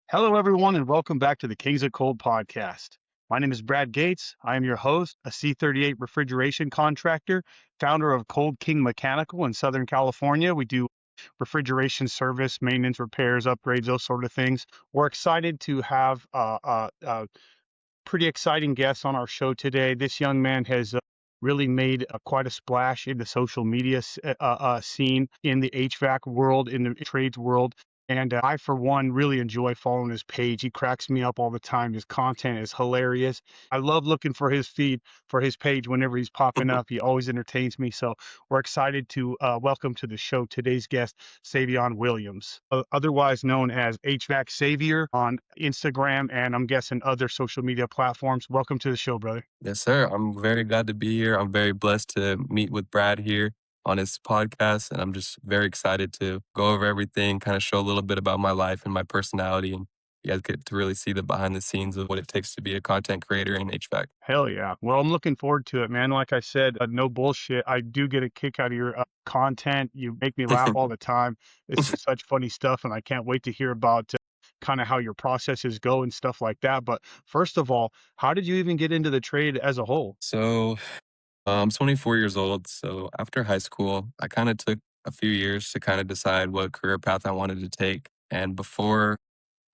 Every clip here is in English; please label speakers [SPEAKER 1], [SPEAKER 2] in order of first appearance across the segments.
[SPEAKER 1] Hello, everyone, and welcome back to the Kings of Cold podcast. My name is Brad Gates. I am your host, a C38 refrigeration contractor, founder of Cold King Mechanical in Southern California. We do refrigeration service, maintenance, repairs, upgrades, those sort of things. We're excited to have a pretty exciting guest on our show today. This young man has really made quite a splash in the social media scene, in the HVAC world, in the trades world. And I, for one, really enjoy following his page. He cracks me up all the time. His content is hilarious. I love looking for his feed, for his page whenever he's popping up. He always entertains me. So we're excited to welcome to the show today's guest, Savion Williams, otherwise known as HVAC Savior on Instagram and I'm guessing other social media platforms. Welcome to the show, brother.
[SPEAKER 2] Yes, sir. I'm very glad to be here. I'm very blessed to meet with Brad here on his podcast, and I'm just very excited to go over everything, kind of show a little bit about my life and my personality, and you guys get to really see the behind the scenes of what it takes to be a content creator in HVAC.
[SPEAKER 1] Hell yeah. Well, I'm looking forward to it, man. Like I said, no bullshit. I do get a kick out of your content. You make me laugh all the time. It's just such funny stuff, and I can't wait to hear about kind of how your processes go and stuff like that. But first of all, how did you even get into the trade as a whole?
[SPEAKER 2] So I'm 24 years old. So after high school, I kind of took a few years to kind of decide what career path I wanted to take. And before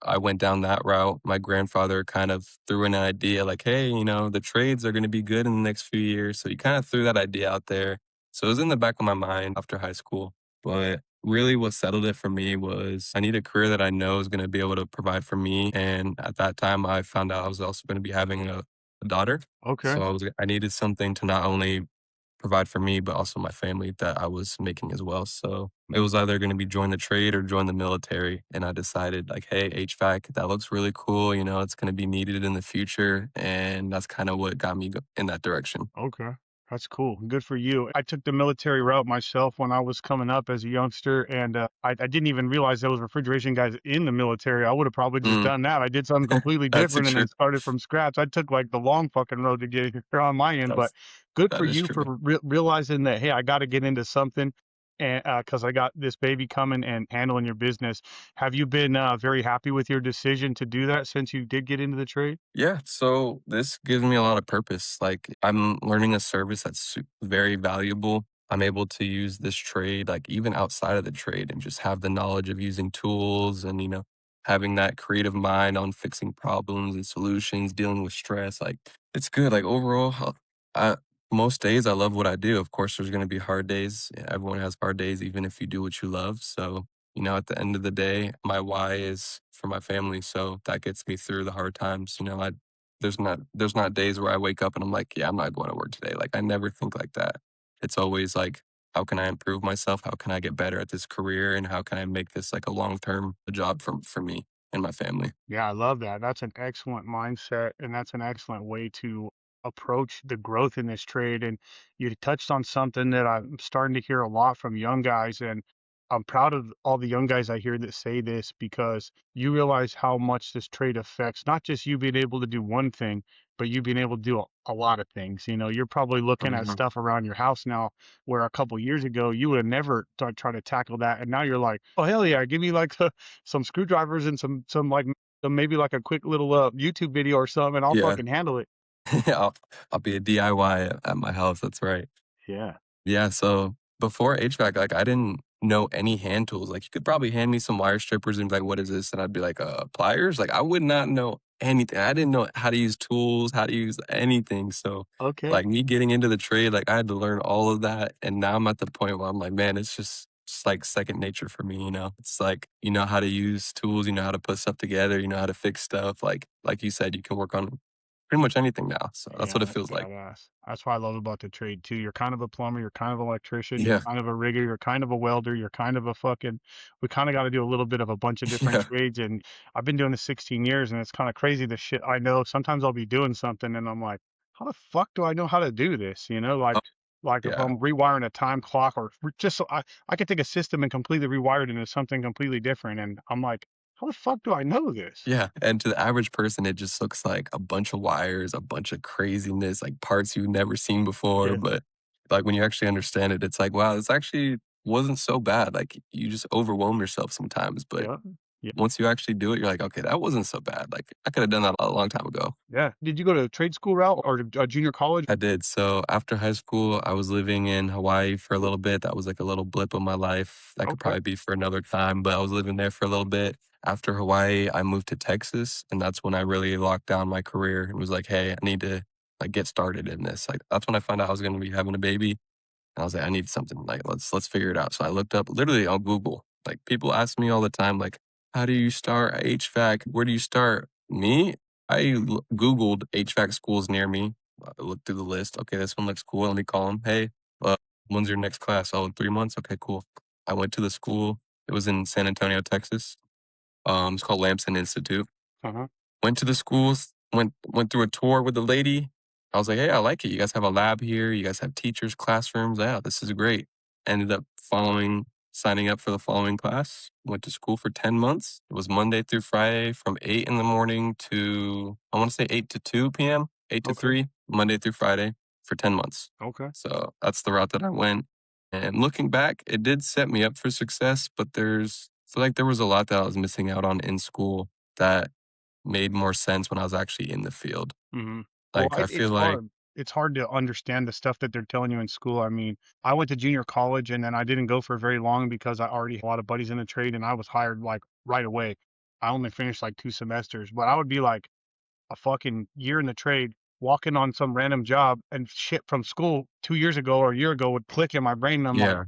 [SPEAKER 2] I went down that route, my grandfather kind of threw in an idea like, hey, the trades are going to be good in the next few years. So he kind of threw that idea out there. So it was in the back of my mind after high school. But really, what settled it for me was I need a career that I know is going to be able to provide for me. And at that time, I found out I was also going to be having a daughter.
[SPEAKER 1] Okay.
[SPEAKER 2] So I needed something to not only provide for me, but also my family that I was making as well. So it was either going to be join the trade or join the military. And I decided like, hey, HVAC, that looks really cool. It's going to be needed in the future. And that's kind of what got me in that direction.
[SPEAKER 1] Okay. That's cool. Good for you. I took the military route myself when I was coming up as a youngster, and I didn't even realize there was refrigeration guys in the military. I would have probably just
[SPEAKER 2] Mm,
[SPEAKER 1] done that. I did something completely
[SPEAKER 2] that's
[SPEAKER 1] different and
[SPEAKER 2] true.
[SPEAKER 1] then started from scratch. I took like the long fucking road to get here on my end, but
[SPEAKER 2] That's,
[SPEAKER 1] good for
[SPEAKER 2] that is
[SPEAKER 1] you for
[SPEAKER 2] true.
[SPEAKER 1] realizing that, hey, I got to get into something. And because I got this baby coming and handling your business, have you been very happy with your decision to do that since you did get into the trade?
[SPEAKER 2] Yeah, so this gives me a lot of purpose. Like I'm learning a service that's very valuable. I'm able to use this trade, like even outside of the trade, and just have the knowledge of using tools and, having that creative mind on fixing problems and solutions, dealing with stress. Like it's good. Like overall, I, most days I love what I do. Of course, there's going to be hard days. Everyone has hard days, even if you do what you love. So at the end of the day, my why is for my family, so that gets me through the hard times. There's not days where I wake up and I'm like, yeah, I'm not going to work today. Like I never think like that. It's always like, how can I improve myself? How can I get better at this career? And how can I make this like a long-term job for me and my family?
[SPEAKER 1] Yeah, I love that. That's an excellent mindset, and that's an excellent way to approach the growth in this trade. And you touched on something that I'm starting to hear a lot from young guys, and I'm proud of all the young guys I hear that say this because you realize how much this trade affects not just you being able to do one thing, but you being able to do a lot of things. You're probably looking at
[SPEAKER 2] Mhm.
[SPEAKER 1] stuff around your house now where a couple years ago you would have never tried to tackle that, and now you're like, oh hell yeah, give me like some screwdrivers and some like so maybe like a quick little YouTube video or something, and I'll
[SPEAKER 2] Yeah,
[SPEAKER 1] fucking handle it.
[SPEAKER 2] I'll be a DIY at my house. That's right.
[SPEAKER 1] Yeah.
[SPEAKER 2] Yeah, so before HVAC, like, I didn't know any hand tools. Like, you could probably hand me some wire strippers and be like, "What is this?" And I'd be like, pliers?" Like, I would not know anything. I didn't know how to use tools, how to use anything. So,
[SPEAKER 1] Okay.
[SPEAKER 2] like, me getting into the trade, like, I had to learn all of that, and now I'm at the point where I'm like, "Man, it's just like second nature for me," you know? It's like, you know how to use tools, you know how to put stuff together, you know how to fix stuff. Like you said, you can work on pretty much anything now. So that's
[SPEAKER 1] Yeah,
[SPEAKER 2] what it
[SPEAKER 1] that's
[SPEAKER 2] feels like.
[SPEAKER 1] badass. That's what I love about the trade too. You're kind of a plumber, you're kind of an electrician, you're
[SPEAKER 2] Yeah.
[SPEAKER 1] kind of a rigger, you're kind of a welder, you're kind of a fucking we kind of got to do a little bit of a bunch of different
[SPEAKER 2] Yeah.
[SPEAKER 1] trades. And I've been doing this 16 years and it's kind of crazy the shit I know. Sometimes I'll be doing something and I'm like, how the fuck do I know how to do this?
[SPEAKER 2] Oh,
[SPEAKER 1] Like if
[SPEAKER 2] yeah.
[SPEAKER 1] I'm rewiring a time clock or just so I could take a system and completely rewire it into something completely different. And I'm like, how the fuck do I know this?
[SPEAKER 2] Yeah, and to the average person, it just looks like a bunch of wires, a bunch of craziness, like parts you've never seen before,
[SPEAKER 1] Yeah.
[SPEAKER 2] but, like, when you actually understand it, it's like, "Wow, this actually wasn't so bad." Like, you just overwhelm yourself sometimes, but
[SPEAKER 1] Yeah. Yeah.
[SPEAKER 2] Once you actually do it, you're like, "Okay, that wasn't so bad." Like, I coulda done that a long time ago.
[SPEAKER 1] Yeah. Did you go to trade school route or junior college?
[SPEAKER 2] I did. So after high school, I was living in Hawaii for a little bit. That was like a little blip of my life. That could
[SPEAKER 1] Okay.
[SPEAKER 2] probably be for another time, but I was living there for a little bit. After Hawaii, I moved to Texas, and that's when I really locked down my career and was like, "Hey, I need to like get started in this." Like that's when I found out I was going to be having a baby. I was like, I need something like let's figure it out. So I looked up literally on Google. Like people ask me all the time, like, how do you start HVAC? Where do you start? Me, Googled HVAC schools near me. I looked through the list. Okay, this one looks cool. Let me call them. Hey, when's your next class? Oh, in 3 months. Okay, cool. I went to the school. It was in San Antonio, Texas. It's called Lamson Institute.
[SPEAKER 1] Uh-huh.
[SPEAKER 2] Went to the schools, went through a tour with the lady. I was like, "Hey, I like it. You guys have a lab here. You guys have teachers, classrooms. Yeah, this is great." Ended up signing up for the following class. Went to school for 10 months. It was Monday through Friday from 8 in the morning to, I want to say 8 to 2 p.m., 8 to
[SPEAKER 1] Okay.
[SPEAKER 2] 3, Monday through Friday for 10 months.
[SPEAKER 1] Okay.
[SPEAKER 2] So that's the route that I went. And looking back, it did set me up for success, but I feel like there was a lot that I was missing out on in school that made more sense when I was actually in the field.
[SPEAKER 1] Mhm. Well,
[SPEAKER 2] Like, I feel
[SPEAKER 1] it's
[SPEAKER 2] like
[SPEAKER 1] hard. It's hard to understand the stuff that they're telling you in school. I mean, I went to junior college and then I didn't go for very long because I already had a lot of buddies in the trade and I was hired like right away. I only finished like 2 semesters, but I would be like a fucking year in the trade, walking on some random job and shit from school 2 years ago or a year ago would click in my brain and I'm like,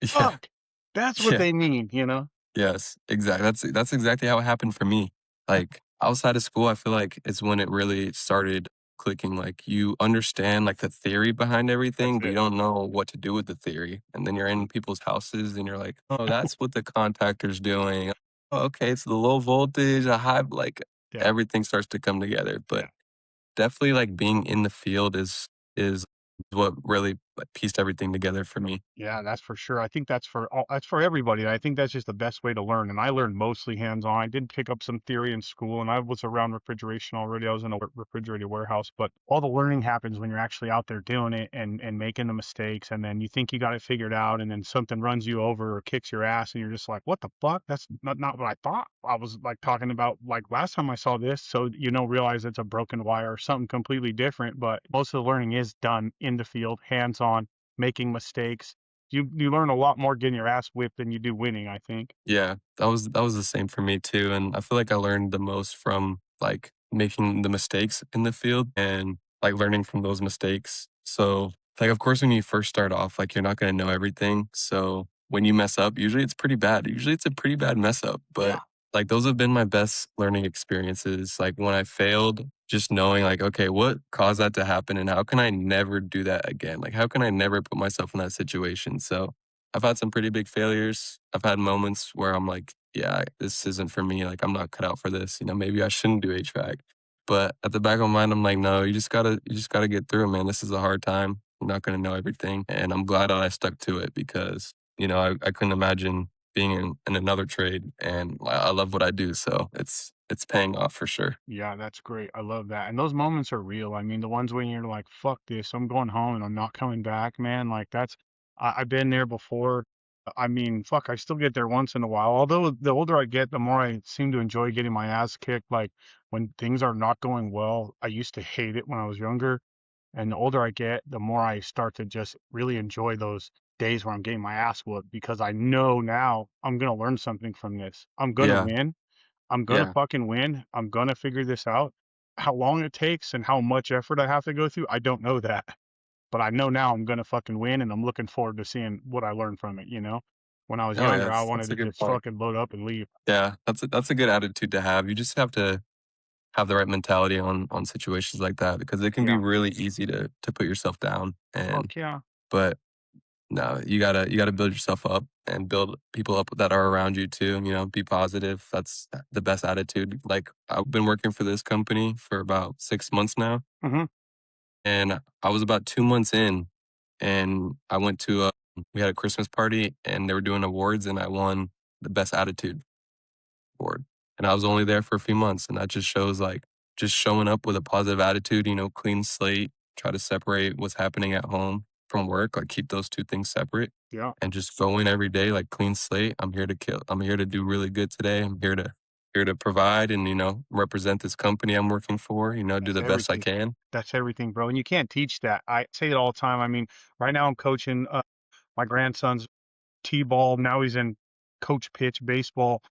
[SPEAKER 2] yeah. Yeah.
[SPEAKER 1] "Fuck, that's what
[SPEAKER 2] Yeah.
[SPEAKER 1] they mean," you know?
[SPEAKER 2] Yes, exactly. That's exactly how it happened for me. Like, outside of school, I feel like it's when it really started clicking, like, you understand, like, the theory behind
[SPEAKER 1] That's
[SPEAKER 2] everything, but you
[SPEAKER 1] it.
[SPEAKER 2] don't know what to do with the theory, and then you're in people's houses, and you're like, "Oh, that's what the contactor's doing. Oh, okay, it's the low voltage, a high," like,
[SPEAKER 1] Yeah,
[SPEAKER 2] everything starts to come together, but
[SPEAKER 1] yeah.
[SPEAKER 2] definitely, like, being in the field is what really, like, pieced everything together for me.
[SPEAKER 1] Yeah, that's for sure. I think that's for everybody. And I think that's just the best way to learn. And I learned mostly hands-on. I did pick up some theory in school and I was around refrigeration already. I was in a refrigerated warehouse, but all the learning happens when you're actually out there doing it and making the mistakes. And then you think you got it figured out and then something runs you over or kicks your ass and you're just like, what the fuck? That's not what I thought. I was like talking about like last time I saw this. So, realize it's a broken wire or something completely different. But most of the learning is done in the field, hands-on, making mistakes. You learn a lot more getting your ass whipped than you do winning, I think.
[SPEAKER 2] Yeah, that was the same for me too, and I feel like I learned the most from, like, making the mistakes in the field and, like, learning from those mistakes. So, like, of course, when you first start off, like, you're not gonna know everything, so when you mess up, usually it's pretty bad. Usually it's a pretty bad mess up,
[SPEAKER 1] Yeah.
[SPEAKER 2] but, like, those have been my best learning experiences. Like, when I failed, just knowing, like, "Okay, what caused that to happen, and how can I never do that again? Like, how can I never put myself in that situation?" So I've had some pretty big failures. I've had moments where I'm like, yeah, this isn't for me. Like, I'm not cut out for this. Maybe I shouldn't do HVAC. But at the back of my mind, I'm like, no, you just gotta get through it, man. This is a hard time. You're not gonna know everything. And I'm glad that I stuck to it because, I couldn't imagine being in another trade and I love what I do. So it's paying off for sure.
[SPEAKER 1] Yeah, that's great. I love that. And those moments are real. I mean, the ones when you're like, fuck this, I'm going home and I'm not coming back, man. Like I've been there before. I mean, fuck, I still get there once in a while. Although the older I get, the more I seem to enjoy getting my ass kicked. Like when things are not going well, I used to hate it when I was younger. And the older I get, the more I start to just really enjoy those days where I'm getting my ass whooped because I know now I'm going to learn something from this. I'm going to
[SPEAKER 2] Yeah.
[SPEAKER 1] win. I'm gonna
[SPEAKER 2] Yeah.
[SPEAKER 1] fucking win. I'm gonna figure this out. How long it takes and how much effort I have to go through, I don't know that. But I know now I'm gonna fucking win and I'm looking forward to seeing what I learned from it. When I was
[SPEAKER 2] Oh, yeah.
[SPEAKER 1] younger, I
[SPEAKER 2] That's
[SPEAKER 1] wanted
[SPEAKER 2] a
[SPEAKER 1] to
[SPEAKER 2] good
[SPEAKER 1] just
[SPEAKER 2] point.
[SPEAKER 1] fucking load up and leave.
[SPEAKER 2] Yeah. That's a good attitude to have. You just have to have the right mentality on situations like that because it can be
[SPEAKER 1] Yeah.
[SPEAKER 2] really easy to put yourself down
[SPEAKER 1] Fuck yeah.
[SPEAKER 2] but no, you gotta build yourself up and build people up that are around you too, be positive. That's the best attitude. Like I've been working for this company for about 6 months now,
[SPEAKER 1] Mhm.
[SPEAKER 2] and I was about 2 months in, and I went to we had a Christmas party and they were doing awards, and I won the best attitude board. And I was only there for a few months. And that just shows like just showing up with a positive attitude, clean slate, try to separate what's happening at home from work, like keep those two things separate
[SPEAKER 1] Yeah.
[SPEAKER 2] and just go in every day, like clean slate. I'm here to kill. I'm here to do really good today. I'm here to here to provide and, represent this company I'm working for, do
[SPEAKER 1] That's
[SPEAKER 2] the best I
[SPEAKER 1] everything.
[SPEAKER 2] can.
[SPEAKER 1] That's everything, bro. And you can't teach that. I say it all the time. I mean, right now I'm coaching my grandson's T-ball. Now he's in coach pitch baseball,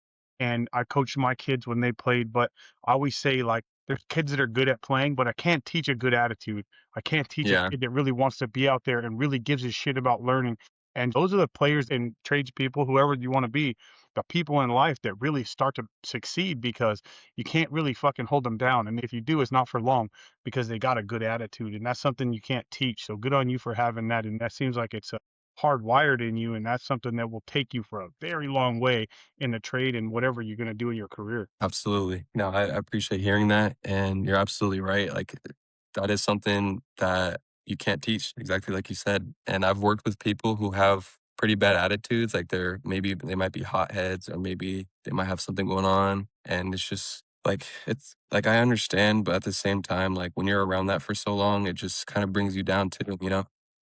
[SPEAKER 1] and I coached my kids when they played. But I always say like, there's kids that are good at playing, but I can't teach a good attitude. I can't teach a
[SPEAKER 2] Yeah,
[SPEAKER 1] kid that really wants to be out there and really gives a shit about learning. And those are the players and tradespeople, whoever you want to be, the people in life that really start to succeed because you can't really fucking hold them down. And if you do, it's not for long because they got a good attitude, and that's something you can't teach. So good on you for having that. And that seems like it's hardwired in you, and that's something that will take you for a very long way in the trade and whatever you're going to do in your career.
[SPEAKER 2] absolutely. No, I appreciate hearing that. And you're absolutely right. Like, that is something that you can't teach, exactly like you said. And I've worked with people who have pretty bad attitudes. Like, maybe they might be hotheads or maybe they might have something going on. And it's just like, it's like, I understand. But at the same time, like, when you're around that for so long, it just kind of brings you down too.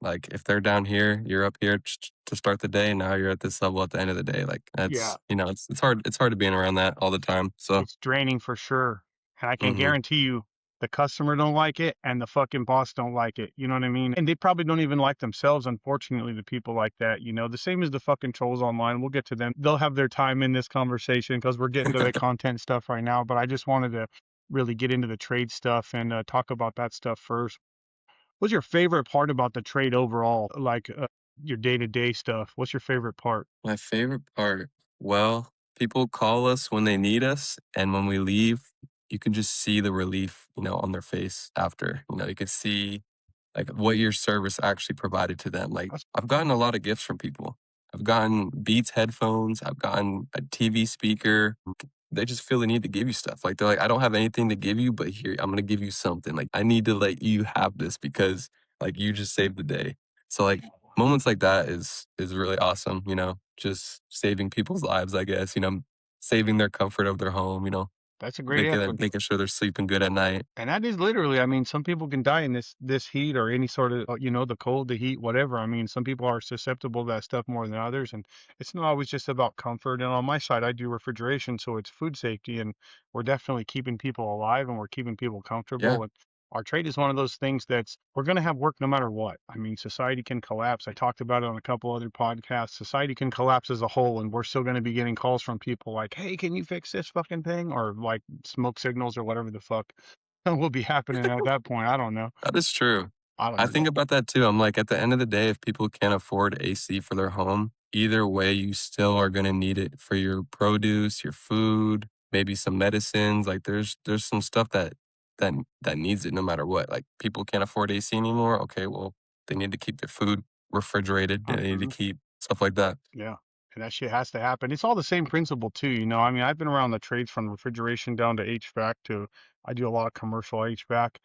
[SPEAKER 2] Like, if they're down here, you're up here to start the day. Now you're at this level at the end of the day. Like,
[SPEAKER 1] Yeah,
[SPEAKER 2] it's hard to being around that all the time. So,
[SPEAKER 1] it's draining for sure. And I can
[SPEAKER 2] mhm.
[SPEAKER 1] guarantee you the customer don't like it and the fucking boss don't like it. You know what I mean? And they probably don't even like themselves, unfortunately, the people like that, the same as the fucking trolls online. We'll get to them. They'll have their time in this conversation because we're getting to the content stuff right now. But I just wanted to really get into the trade stuff and talk about that stuff first. What's your favorite part about the trade overall? Like your day to day stuff. What's your favorite part?
[SPEAKER 2] My favorite part, well, people call us when they need us, and when we leave, you can just see the relief, on their face after. You can see like what your service actually provided to them. Like,
[SPEAKER 1] That's
[SPEAKER 2] I've gotten a lot of gifts from people. I've gotten Beats headphones, I've gotten a TV speaker. They just feel the need to give you stuff. Like, they're like, I don't have anything to give you, but here, I'm gonna give you something. Like, I need to let you have this because like you just saved the day. So like moments like that is really awesome. Just saving people's lives, I guess, saving their comfort of their home,
[SPEAKER 1] that's a great
[SPEAKER 2] making
[SPEAKER 1] answer.
[SPEAKER 2] it making sure they're sleeping good at night.
[SPEAKER 1] And that is literally, I mean, some people can die in this heat or any sort of, the cold, the heat, whatever. I mean, some people are susceptible to that stuff more than others, and it's not always just about comfort. And on my side, I do refrigeration, so it's food safety, and we're definitely keeping people alive and we're keeping people
[SPEAKER 2] Yeah.
[SPEAKER 1] comfortable. And our trade is one of those things that's we're going to have work no matter what. I mean, society can collapse. I talked about it on a couple other podcasts. Society can collapse as a whole, and we're still going to be getting calls from people like, "Hey, can you fix this fucking thing?" or like smoke signals or whatever the fuck will be happening at that point. I don't know.
[SPEAKER 2] That is true.
[SPEAKER 1] I don't
[SPEAKER 2] I
[SPEAKER 1] know.
[SPEAKER 2] think about that too. I'm like, at the end of the day, if people can't afford AC for their home, either way, you still are going to need it for your produce, your food, maybe some medicines. Like, there's some stuff that needs it no matter what. Like, people can't afford AC anymore. Okay, well, they need to keep their food refrigerated. They need to
[SPEAKER 1] Mhm.
[SPEAKER 2] keep stuff like that.
[SPEAKER 1] Yeah. And that shit has to happen. It's all the same principle too, you know. I mean, I've been around the trades from refrigeration down to HVAC to I do a lot of commercial HVAC,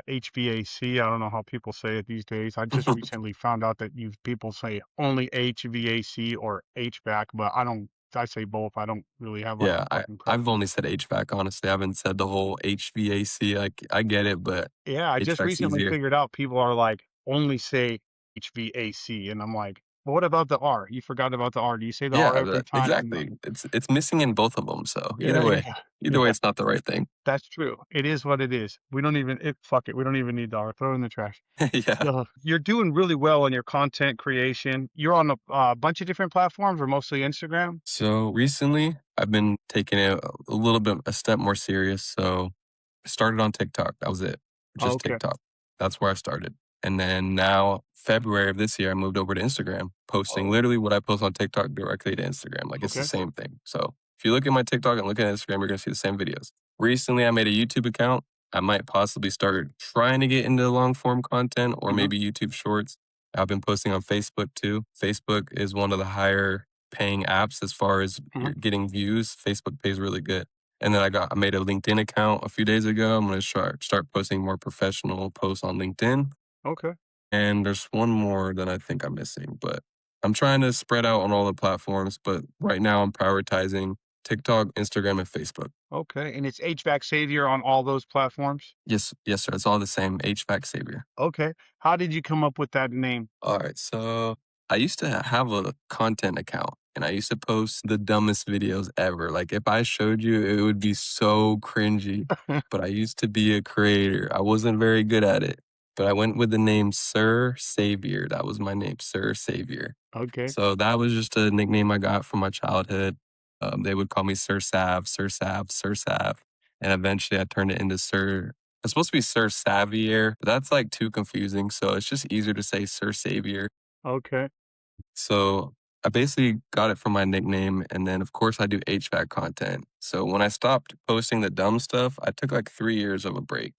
[SPEAKER 1] HVAC. I don't know how people say it these days. I just recently found out that you people say only HVAC or HVAC, but I say both. I don't really have like a
[SPEAKER 2] Yeah,
[SPEAKER 1] fucking
[SPEAKER 2] I've
[SPEAKER 1] preference.
[SPEAKER 2] only said HVAC, honestly. I haven't said the whole HVAC. I get it, but
[SPEAKER 1] Yeah, I just
[SPEAKER 2] HVAC's
[SPEAKER 1] recently
[SPEAKER 2] easier.
[SPEAKER 1] figured out people are like, only say HVAC. And I'm like, well, what about the R? You forgot about the R. Do you say the R
[SPEAKER 2] Yeah,
[SPEAKER 1] every time? No.
[SPEAKER 2] exactly. It's missing in both of them. So
[SPEAKER 1] Yeah, yeah,
[SPEAKER 2] either way,
[SPEAKER 1] yeah.
[SPEAKER 2] it's not the right thing.
[SPEAKER 1] That's true. It is what it is. We don't even, fuck it. We don't even need the R. Throw it in the trash.
[SPEAKER 2] Yeah.
[SPEAKER 1] So you're doing really well in your content creation. You're on a bunch of different platforms or mostly Instagram?
[SPEAKER 2] So recently, I've been taking it a little bit a step more serious. So I started on TikTok. That was it.
[SPEAKER 1] Oh,
[SPEAKER 2] Just
[SPEAKER 1] okay.
[SPEAKER 2] TikTok. That's where I started. And then now, February of this year, I moved over to Instagram, posting
[SPEAKER 1] Oh,
[SPEAKER 2] literally what I post on TikTok directly to Instagram. Like, it's the
[SPEAKER 1] okay.
[SPEAKER 2] same thing. So if you look at my TikTok and look at Instagram, you're going to see the same videos. Recently, I made a YouTube account. I might possibly start trying to get into long form content or
[SPEAKER 1] Hmm.
[SPEAKER 2] maybe YouTube shorts. I've been posting on Facebook too. Facebook is one of the higher paying apps as far as
[SPEAKER 1] Hmm.
[SPEAKER 2] you're getting views. Facebook pays really good. And then I made a LinkedIn account a few days ago. I'm gonna start posting more professional posts on LinkedIn.
[SPEAKER 1] Okay.
[SPEAKER 2] And there's one more that I think I'm missing, but I'm trying to spread out on all the platforms. But right now I'm prioritizing TikTok, Instagram, and Facebook.
[SPEAKER 1] Okay. And it's HVAC Savior on all those platforms?
[SPEAKER 2] Yes, yes, sir. It's all the same. HVAC Savior.
[SPEAKER 1] Okay. How did you come up with that name?
[SPEAKER 2] All right. So I used to have a content account and I used to post the dumbest videos ever. Like, if I showed you, it would be so cringy, but I used to be a creator. I wasn't very good at it, but I went with the name Sir Savior. That was my name, Sir Savior.
[SPEAKER 1] Okay.
[SPEAKER 2] So that was just a nickname I got from my childhood. They would call me Sir Sav, Sir Sav, Sir Sav, and eventually I turned it into Sir. It's supposed to be Sir Savier, but that's like too confusing. So it's just easier to say Sir Savior.
[SPEAKER 1] Okay.
[SPEAKER 2] So I basically got it from my nickname. And then, of course, I do HVAC content. So when I stopped posting the dumb stuff, I took like 3 years of a break.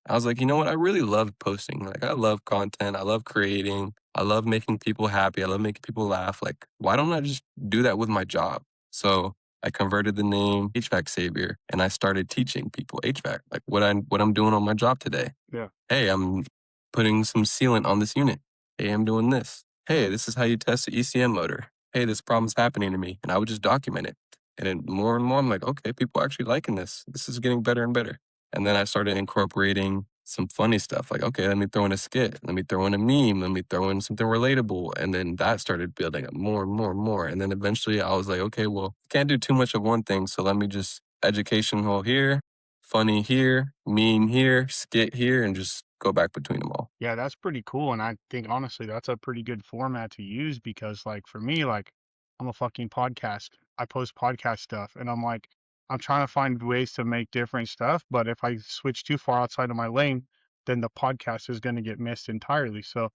[SPEAKER 2] I was like, you know what? I really love posting. Like, I love content. I love creating. I love making people happy. I love making people laugh. Like, why don't I just do that with my job? So I converted the name HVAC Savior and I started teaching people HVAC, like what I'm doing on my job today.
[SPEAKER 1] Yeah.
[SPEAKER 2] Hey, I'm putting some sealant on this unit. Hey, I'm doing this. Hey, this is how you test the ECM motor. Hey, this problem's happening to me. And I would just document it. And then more and more, I'm like, okay, people are actually liking this. This is getting better and better. And then I started incorporating some funny stuff like, okay, let me throw in a skit. Let me throw in a meme. Let me throw in something relatable. And then that started building up more and more and more. And then eventually I was like, okay, well, can't do too much of one thing. So let me just educational here, funny here, meme here, skit here, and just go back between them all.
[SPEAKER 1] Yeah, that's pretty cool. And I think honestly, that's a pretty good format to use because, like, for me, like, I'm a fucking podcast. I post podcast stuff, and I'm like, I'm trying to find ways to make different stuff. But if I switch too far outside of my lane, then the podcast is going to get missed entirely. So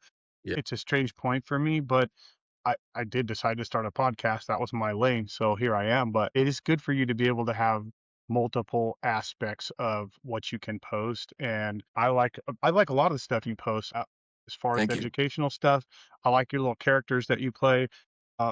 [SPEAKER 2] Yeah.
[SPEAKER 1] it's a strange point for me, but I did decide to start a podcast. That was my lane. So here I am. But it is good for you to be able to have multiple aspects of what you can post. And I like a lot of the stuff you post as far as
[SPEAKER 2] Thank you.
[SPEAKER 1] educational stuff. I like your little characters that you play.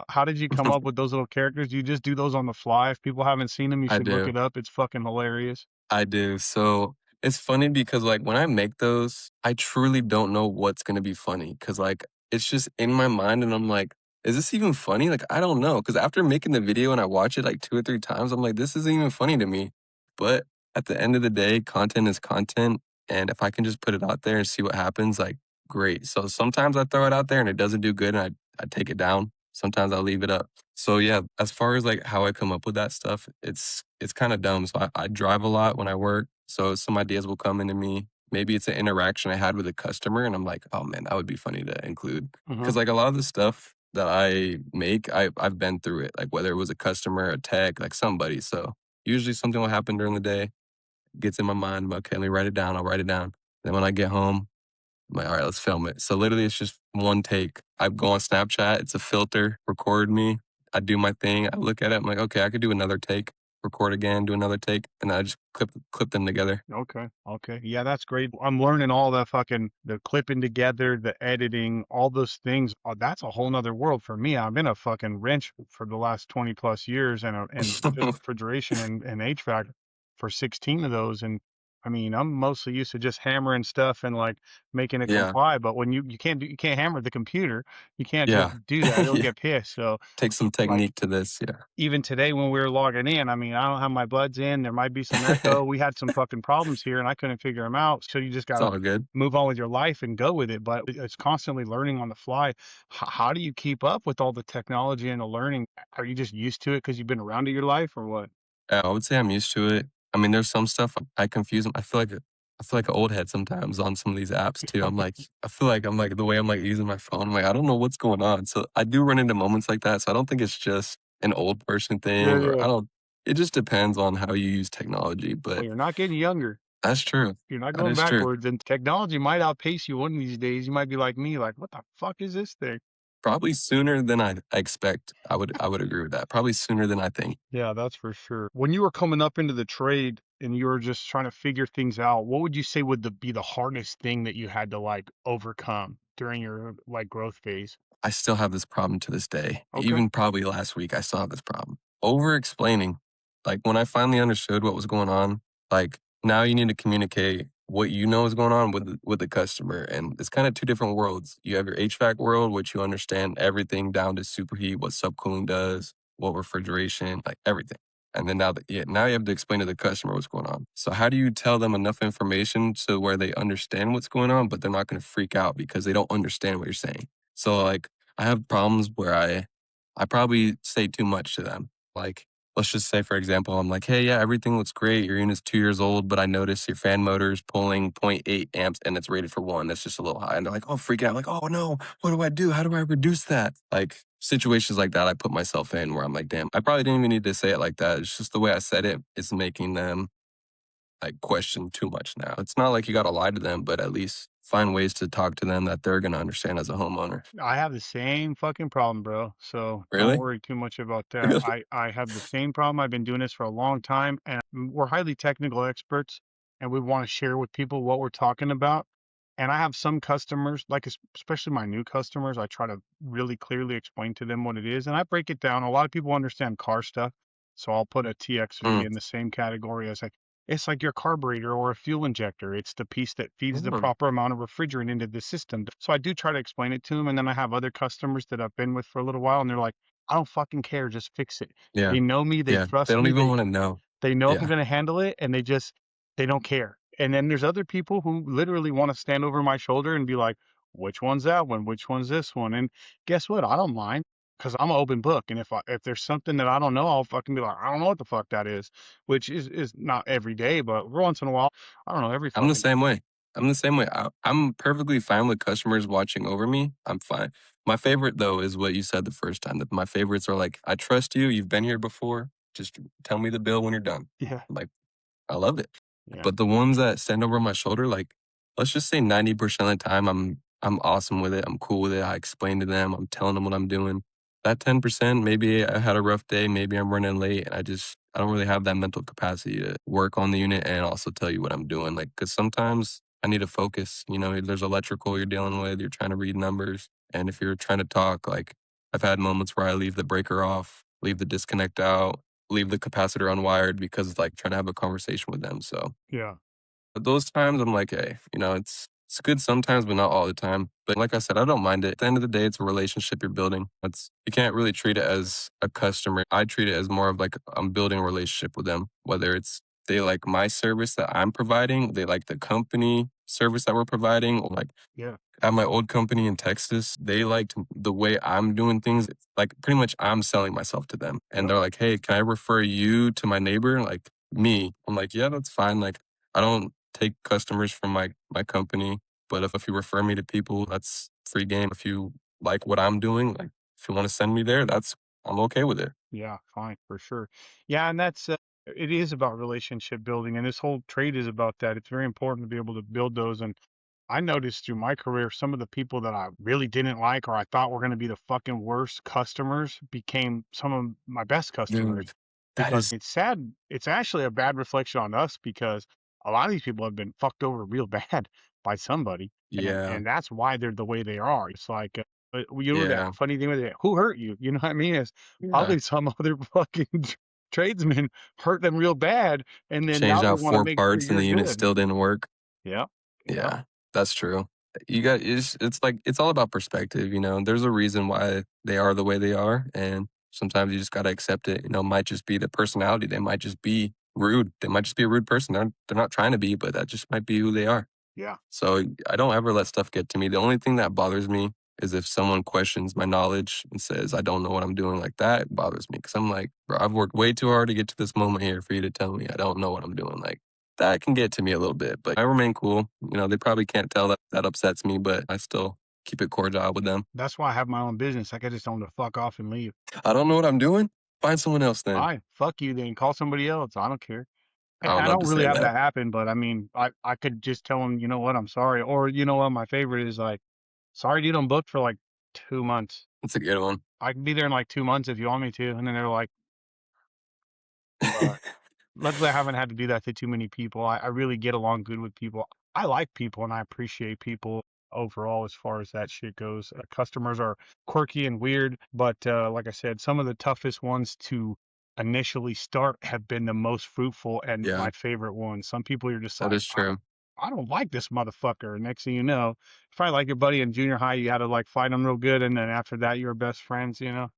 [SPEAKER 1] How did you come up with those little characters? Do you just do those on the fly? If people haven't seen them, you
[SPEAKER 2] I
[SPEAKER 1] should look
[SPEAKER 2] do.
[SPEAKER 1] it up. It's fucking hilarious.
[SPEAKER 2] I do. So it's funny because like when I make those, I truly don't know what's gonna be funny because like it's just in my mind and I'm like, is this even funny? Like I don't know. Cause after making the video and I watch it like 2 or 3 times, I'm like, this isn't even funny to me. But at the end of the day, content is content. And if I can just put it out there and see what happens, like great. So sometimes I throw it out there and it doesn't do good and I take it down. Sometimes I'll leave it up. So yeah, as far as like how I come up with that stuff, it's kind of dumb. So I drive a lot when I work. So some ideas will come into me. Maybe it's an interaction I had with a customer, and I'm like, oh man, that would be funny to include.
[SPEAKER 1] Hmm.
[SPEAKER 2] Because like a lot of the stuff that I make, I've been through it. Like whether it was a customer, a tech, like somebody. So usually something will happen during the day, gets in my mind. I'm like, okay, let me write it down. I'll write it down. Then when I get home, I'm like, all right, let's film it. So literally, it's just one take. I go on Snapchat, it's a filter, record me. I do my thing. I look at it. I'm like, okay, I could do another take, record again, do another take, and I just clip them together.
[SPEAKER 1] Okay. Okay. Yeah, that's great. I'm learning all the clipping together, the editing, all those things. That's a whole nother world for me. I've been a fucking wrench for the last 20 plus years and just refrigeration and HVAC for 16 of those. And I mean, I'm mostly used to just hammering stuff and like making it
[SPEAKER 2] Yeah,
[SPEAKER 1] comply. But when you can't hammer the computer. You can't just
[SPEAKER 2] yeah,
[SPEAKER 1] do that. It'll
[SPEAKER 2] yeah.
[SPEAKER 1] get pissed. So
[SPEAKER 2] Take some
[SPEAKER 1] like
[SPEAKER 2] technique to this.
[SPEAKER 1] even today when we were logging in, I mean, I don't have my buds in. There might be some
[SPEAKER 2] Yeah,
[SPEAKER 1] echo. We had some fucking problems here and I couldn't figure them out. So you just got
[SPEAKER 2] it's
[SPEAKER 1] to
[SPEAKER 2] all good.
[SPEAKER 1] move on with your life and go with it. But it's constantly learning on the fly. How do you keep up with all the technology and the learning? Are you just used to it because you've been around it your life or what?
[SPEAKER 2] Yeah, I would say I'm used to it. I mean, there's some stuff I confuse 'em. I feel like an old head sometimes on some of these apps too. I'm like, I feel like I'm like the way I'm like using my phone. I'm like, I don't know what's going on. So I do run into moments like that. So I don't think it's just an old person
[SPEAKER 1] Yeah,
[SPEAKER 2] thing, or
[SPEAKER 1] yeah.
[SPEAKER 2] I don't. It just depends on how you use technology.
[SPEAKER 1] Well,
[SPEAKER 2] But
[SPEAKER 1] you're not getting younger.
[SPEAKER 2] that's true.
[SPEAKER 1] You're not
[SPEAKER 2] That
[SPEAKER 1] going
[SPEAKER 2] is true.
[SPEAKER 1] backwards. And technology might outpace you one of these days. You might be like me, like, what the fuck is this thing?
[SPEAKER 2] Probably sooner than I expect. I would agree with that. Probably sooner than I think.
[SPEAKER 1] Yeah, that's for sure. When you were coming up into the trade and you were just trying to figure things out, what would you say would be the hardest thing that you had to like overcome during your like growth phase?
[SPEAKER 2] I still have this problem to this day.
[SPEAKER 1] Okay.
[SPEAKER 2] Even probably last week, I still have this problem. Over explaining. Like when I finally understood what was going on, like now you need to communicate what you know is going on with with the customer. And it's kind of two different worlds. You have your HVAC world, which you understand everything down to superheat, what subcooling does, what refrigeration, like everything. And then now you have to explain to the customer what's going on. So how do you tell them enough information so where they understand what's going on, but they're not going to freak out because they don't understand what you're saying? So like I have problems where I probably say too much to them. Like, let's just say, for example, I'm like, hey, yeah, everything looks great. Your unit's 2 years old, but I noticed your fan motor is pulling zero point 0.8 amps and it's rated for one. That's just a little high. And they're like, oh, freak out. Like, oh, no, what do I do? How do I reduce that? Like, situations like that, I put myself in where I'm like, damn, I probably didn't even need to say it like that. It's just the way I said it is making them like question too much now. It's not like you got to lie to them, but at least find ways to talk to them that they're going to understand as a homeowner.
[SPEAKER 1] I have the same fucking problem, bro. So don't
[SPEAKER 2] Really?
[SPEAKER 1] worry too much about that.
[SPEAKER 2] Really?
[SPEAKER 1] I have the same problem. I've been doing this for a long time, and we're highly technical experts, and we want to share with people what we're talking about. And I have some customers, like especially my new customers, I try to really clearly explain to them what it is, and I break it down. A lot of people understand car stuff, so I'll put a TXV
[SPEAKER 2] Mm.
[SPEAKER 1] in the same category as like it's like your carburetor or a fuel injector. It's the piece that feeds the
[SPEAKER 2] Mm.
[SPEAKER 1] proper amount of refrigerant into the system. So I do try to explain it to them. And then I have other customers that I've been with for a little while and they're like, I don't fucking care. Just fix it.
[SPEAKER 2] Yeah.
[SPEAKER 1] They know me. They
[SPEAKER 2] Yeah. They
[SPEAKER 1] trust
[SPEAKER 2] don't
[SPEAKER 1] me.
[SPEAKER 2] even want to know.
[SPEAKER 1] They know I'm
[SPEAKER 2] Yeah.
[SPEAKER 1] going to handle it and they don't care. And then there's other people who literally want to stand over my shoulder and be like, which one's that one? Which one's this one? And guess what? I don't mind because I'm an open book. And if there's something that I don't know, I'll fucking be like, I don't know what the fuck that is, which is not every day, but once in a while, I don't know, every
[SPEAKER 2] I'm the
[SPEAKER 1] fucking,
[SPEAKER 2] same way. I'm the same way. I'm perfectly fine with customers watching over me. I'm fine. My favorite though is what you said the first time. That my favorites are like, I trust you. You've been here before. Just tell me the bill when you're done.
[SPEAKER 1] yeah,
[SPEAKER 2] I'm like, I love it.
[SPEAKER 1] yeah,
[SPEAKER 2] But the ones that stand over my shoulder, like, let's just say 90% of the time, I'm awesome with it. I'm cool with it. I explain to them. I'm telling them what I'm doing. That 10%, maybe I had a rough day. Maybe I'm running late, and I don't really have that mental capacity to work on the unit and also tell you what I'm doing. Like, because sometimes I need to focus. You know, there's electrical you're dealing with. You're trying to read numbers, and if you're trying to talk, like, I've had moments where I leave the breaker off, leave the disconnect out, leave the capacitor unwired because it's like trying to have a conversation with them. So
[SPEAKER 1] yeah,
[SPEAKER 2] but those times I'm like, hey, it's good sometimes, but not all the time. But like I said, I don't mind it. At the end of the day, it's a relationship you're building. It's you can't really treat it as a customer. I treat it as more of like I'm building a relationship with them. Whether it's they like my service that I'm providing, they like the company service that we're providing, or like
[SPEAKER 1] yeah,
[SPEAKER 2] at my old company in Texas, they liked the way I'm doing things. Like pretty much I'm selling myself to them. And
[SPEAKER 1] yep,
[SPEAKER 2] they're like, hey, can I refer you to my neighbor? Like me. I'm like, yeah, that's fine. Like I don't take customers from my company. But if you refer me to people, that's free game. If you like what I'm doing, like if you want to send me there, I'm okay with it.
[SPEAKER 1] yeah, fine, for sure. Yeah, and it is about relationship building, and this whole trade is about that. It's very important to be able to build those. And I noticed through my career, some of the people that I really didn't like or I thought were going to be the fucking worst customers became some of my best customers.
[SPEAKER 2] Dude, that
[SPEAKER 1] Because
[SPEAKER 2] is
[SPEAKER 1] it's sad. It's actually a bad reflection on us because a lot of these people have been fucked over real bad by somebody,
[SPEAKER 2] yeah,
[SPEAKER 1] and that's why they're the way they are. It's like, you know, that
[SPEAKER 2] yeah,
[SPEAKER 1] funny thing with it, who hurt you? You know what I mean? It's
[SPEAKER 2] yeah.
[SPEAKER 1] probably some other fucking tradesman hurt them real bad, and then now
[SPEAKER 2] Changed
[SPEAKER 1] they
[SPEAKER 2] out
[SPEAKER 1] want to
[SPEAKER 2] 4
[SPEAKER 1] make sure
[SPEAKER 2] parts and
[SPEAKER 1] you're
[SPEAKER 2] the unit
[SPEAKER 1] good.
[SPEAKER 2] still didn't work.
[SPEAKER 1] Yeah, yeah,
[SPEAKER 2] Yeah, that's true. You got it's like it's all about perspective, you know? There's a reason why they are the way they are, and sometimes you just gotta accept it, it might just be the personality, they might just be rude, they might just be a rude person, they're not trying to be, but that just might be who they are.
[SPEAKER 1] yeah,
[SPEAKER 2] So, I don't ever let stuff get to me. The only thing that bothers me is if someone questions my knowledge and says, "I don't know what I'm doing," like, that bothers me because 'cause I'm like, "Bro, I've worked way too hard to get to this moment here for you to tell me I don't know what I'm doing." Like, that can get to me a little bit, but I remain cool. They probably can't tell that that upsets me, but I still keep it cordial with them.
[SPEAKER 1] that's why I have my own business. I could just tell them to fuck off and leave.
[SPEAKER 2] "I don't know what I'm doing?" Find someone else then.
[SPEAKER 1] Fine, fuck you, then call somebody else. I don't care.
[SPEAKER 2] I would
[SPEAKER 1] I
[SPEAKER 2] love
[SPEAKER 1] don't
[SPEAKER 2] to
[SPEAKER 1] really
[SPEAKER 2] say
[SPEAKER 1] have
[SPEAKER 2] that.
[SPEAKER 1] that happen, but I mean, I could just tell them, you know what, I'm sorry, or you know what, my favorite is like, sorry, dude, I'm booked for like 2 months.
[SPEAKER 2] That's a good one.
[SPEAKER 1] I can be there in like 2 months if you want me to, and then they're like, but luckily I haven't had to do that to too many people. I really get along good with people. I like people and I appreciate people overall as far as that shit goes. Customers are quirky and weird, but like I said, some of the toughest ones to initially start have been the most fruitful and
[SPEAKER 2] Yeah,
[SPEAKER 1] my favorite ones. Some people you're just
[SPEAKER 2] that
[SPEAKER 1] like,
[SPEAKER 2] is true.
[SPEAKER 1] I don't like this motherfucker. Next thing you know, probably like your buddy in junior high, you had to like fight him real good, and then after that, you were best friends. You know?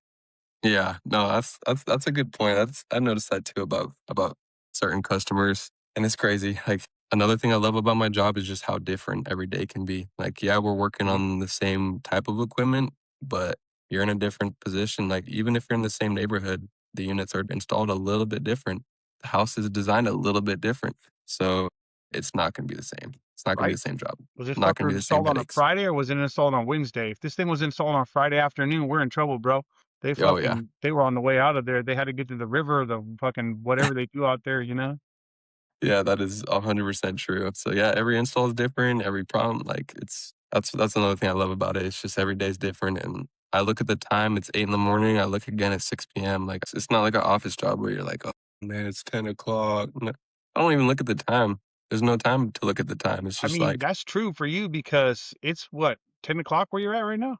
[SPEAKER 2] Yeah, no, that's a good point. I've noticed that too about certain customers, and it's crazy. Like another thing I love about my job is just how different every day can be. Like, yeah, we're working
[SPEAKER 1] Yeah,
[SPEAKER 2] on the same type of equipment, but you're in a different position. Like, even if you're in the same neighborhood, the units are installed a little bit different. The house is designed a little bit different. So it's not gonna be the same. It's not gonna be
[SPEAKER 1] right?
[SPEAKER 2] the same job.
[SPEAKER 1] Was this
[SPEAKER 2] Not gonna
[SPEAKER 1] fucker
[SPEAKER 2] be the same
[SPEAKER 1] installed on a
[SPEAKER 2] headaches.
[SPEAKER 1] Friday or was it installed on Wednesday? If this thing was installed on Friday afternoon, we're in trouble, bro.
[SPEAKER 2] Oh, yeah.
[SPEAKER 1] They were on the way out of there. They had to get to the river, the fucking whatever they do out there, you know?
[SPEAKER 2] Yeah, that is 100% true. So, yeah, every install is different, every problem, like, that's another thing I love about it. It's just every day is different, and I look at the time, it's 8 in the morning, I look again at 6 PM, like, it's not like an office job where you're like, "Oh, man, it's 10 o'clock." No, I don't even look at the time. There's no time to look at the time. It's
[SPEAKER 1] I
[SPEAKER 2] just
[SPEAKER 1] mean,
[SPEAKER 2] like,
[SPEAKER 1] that's true for you because it's what, 10 o'clock where you're at right now?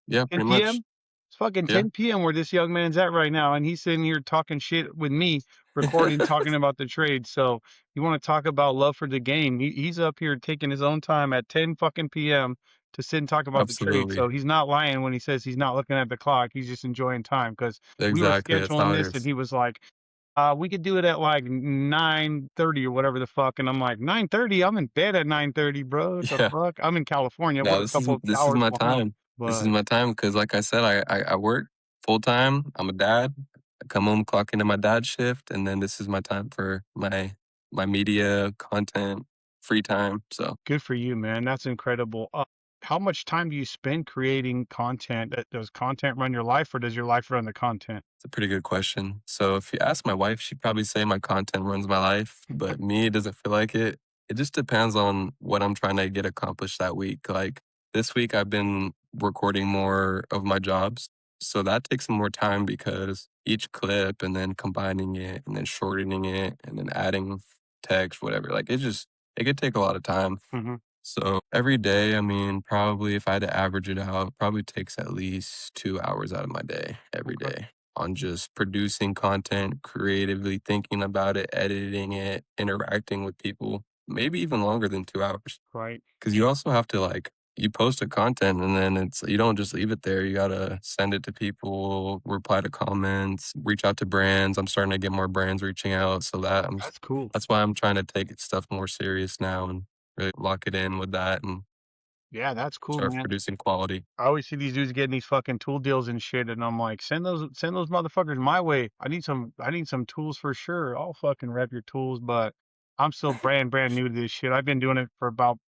[SPEAKER 2] yeah,
[SPEAKER 1] 10
[SPEAKER 2] pretty much.
[SPEAKER 1] PM? It's fucking
[SPEAKER 2] Yeah.
[SPEAKER 1] 10 PM where this young man's at right now, and he's sitting here talking shit with me, recording, talking about the trade. So you want to talk about love for the game? He's up here taking his own time at 10 fucking PM to sit and talk about the trade.
[SPEAKER 2] Absolutely.
[SPEAKER 1] So he's not lying when he says he's not looking at the clock. He's just enjoying time because we were
[SPEAKER 2] Exactly, that's
[SPEAKER 1] scheduling
[SPEAKER 2] how it
[SPEAKER 1] this, and
[SPEAKER 2] is.
[SPEAKER 1] he was like, we could do it at like 9:30 or whatever the fuck. And I'm like, 9:30? I'm in bed at 9:30, bro. What the
[SPEAKER 2] Yeah.
[SPEAKER 1] fuck? I'm in California.
[SPEAKER 2] No,
[SPEAKER 1] We're a couple of
[SPEAKER 2] this is
[SPEAKER 1] hours
[SPEAKER 2] my
[SPEAKER 1] behind.
[SPEAKER 2] time. This is
[SPEAKER 1] But
[SPEAKER 2] my time because, like I said, I work full time. I'm a dad. I come home, clock into my dad shift, and then this is my time for my media content, free time. So
[SPEAKER 1] good for you, man. That's incredible. How much time do you spend creating content? Does content run your life, or does your life run the content?
[SPEAKER 2] it's a pretty good question. So if you ask my wife, she'd probably say my content runs my life, but me, it doesn't feel like it. It just depends on what I'm trying to get accomplished that week. Like this week, I've been recording more of my jobs. So that takes some more time because each clip and then combining it and then shortening it and then adding text, whatever, like it could take a lot of time.
[SPEAKER 1] Hmm.
[SPEAKER 2] So every day, I mean, probably if I had to average it out, probably takes at least 2 hours out of my day every
[SPEAKER 1] Okay.
[SPEAKER 2] day on just producing content, creatively thinking about it, editing it, interacting with people, maybe even longer than 2 hours.
[SPEAKER 1] Right.
[SPEAKER 2] Cause you also have to like, you post a content and then you don't just leave it there. You gotta send it to people, reply to comments, reach out to brands. I'm starting to get more brands reaching out. So
[SPEAKER 1] That's cool.
[SPEAKER 2] that's why I'm trying to take stuff more serious now and really lock it in with that and
[SPEAKER 1] Yeah, that's cool,
[SPEAKER 2] start
[SPEAKER 1] man.
[SPEAKER 2] producing quality.
[SPEAKER 1] I always see these dudes getting these fucking tool deals and shit, and I'm like, send those motherfuckers my way. I need some tools for sure. I'll fucking rep your tools, but I'm still brand new to this shit. I've been doing it for about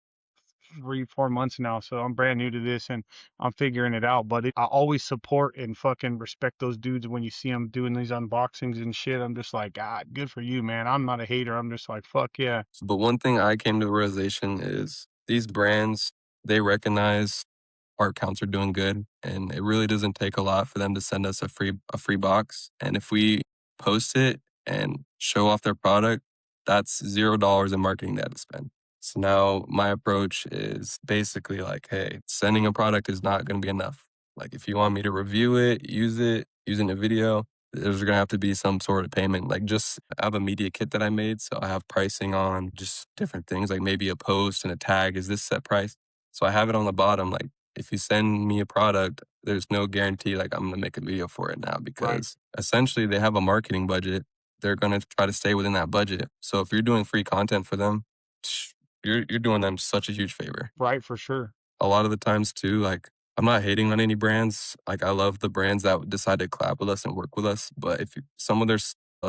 [SPEAKER 1] 3, 4 months now, so I'm brand new to this and I'm figuring it out. But I always support and fucking respect those dudes when you see them doing these unboxings and shit. I'm just like, God, good for you, man. I'm not a hater. I'm just like, fuck yeah.
[SPEAKER 2] But one thing I came to the realization is these brands, they recognize our accounts are doing good, and it really doesn't take a lot for them to send us a free box. And if we post it and show off their product, that's $0 in marketing they had to spend. So now my approach is basically like, hey, sending a product is not going to be enough. Like if you want me to review it, using a video, there's gonna have to be some sort of payment. Like just I have a media kit that I made, so I have pricing on just different things, like maybe a post and a tag. Is this set price? So I have it on the bottom. Like if you send me a product, there's no guarantee like I'm gonna make a video for it now
[SPEAKER 1] Right.
[SPEAKER 2] because essentially they have a marketing budget. They're gonna try to stay within that budget. So if you're doing free content for them, you're doing them such a huge favor.
[SPEAKER 1] Right, for sure.
[SPEAKER 2] A lot of the times too, like I'm not hating on any brands. Like I love the brands that decide to collab with us and work with us. But if some of their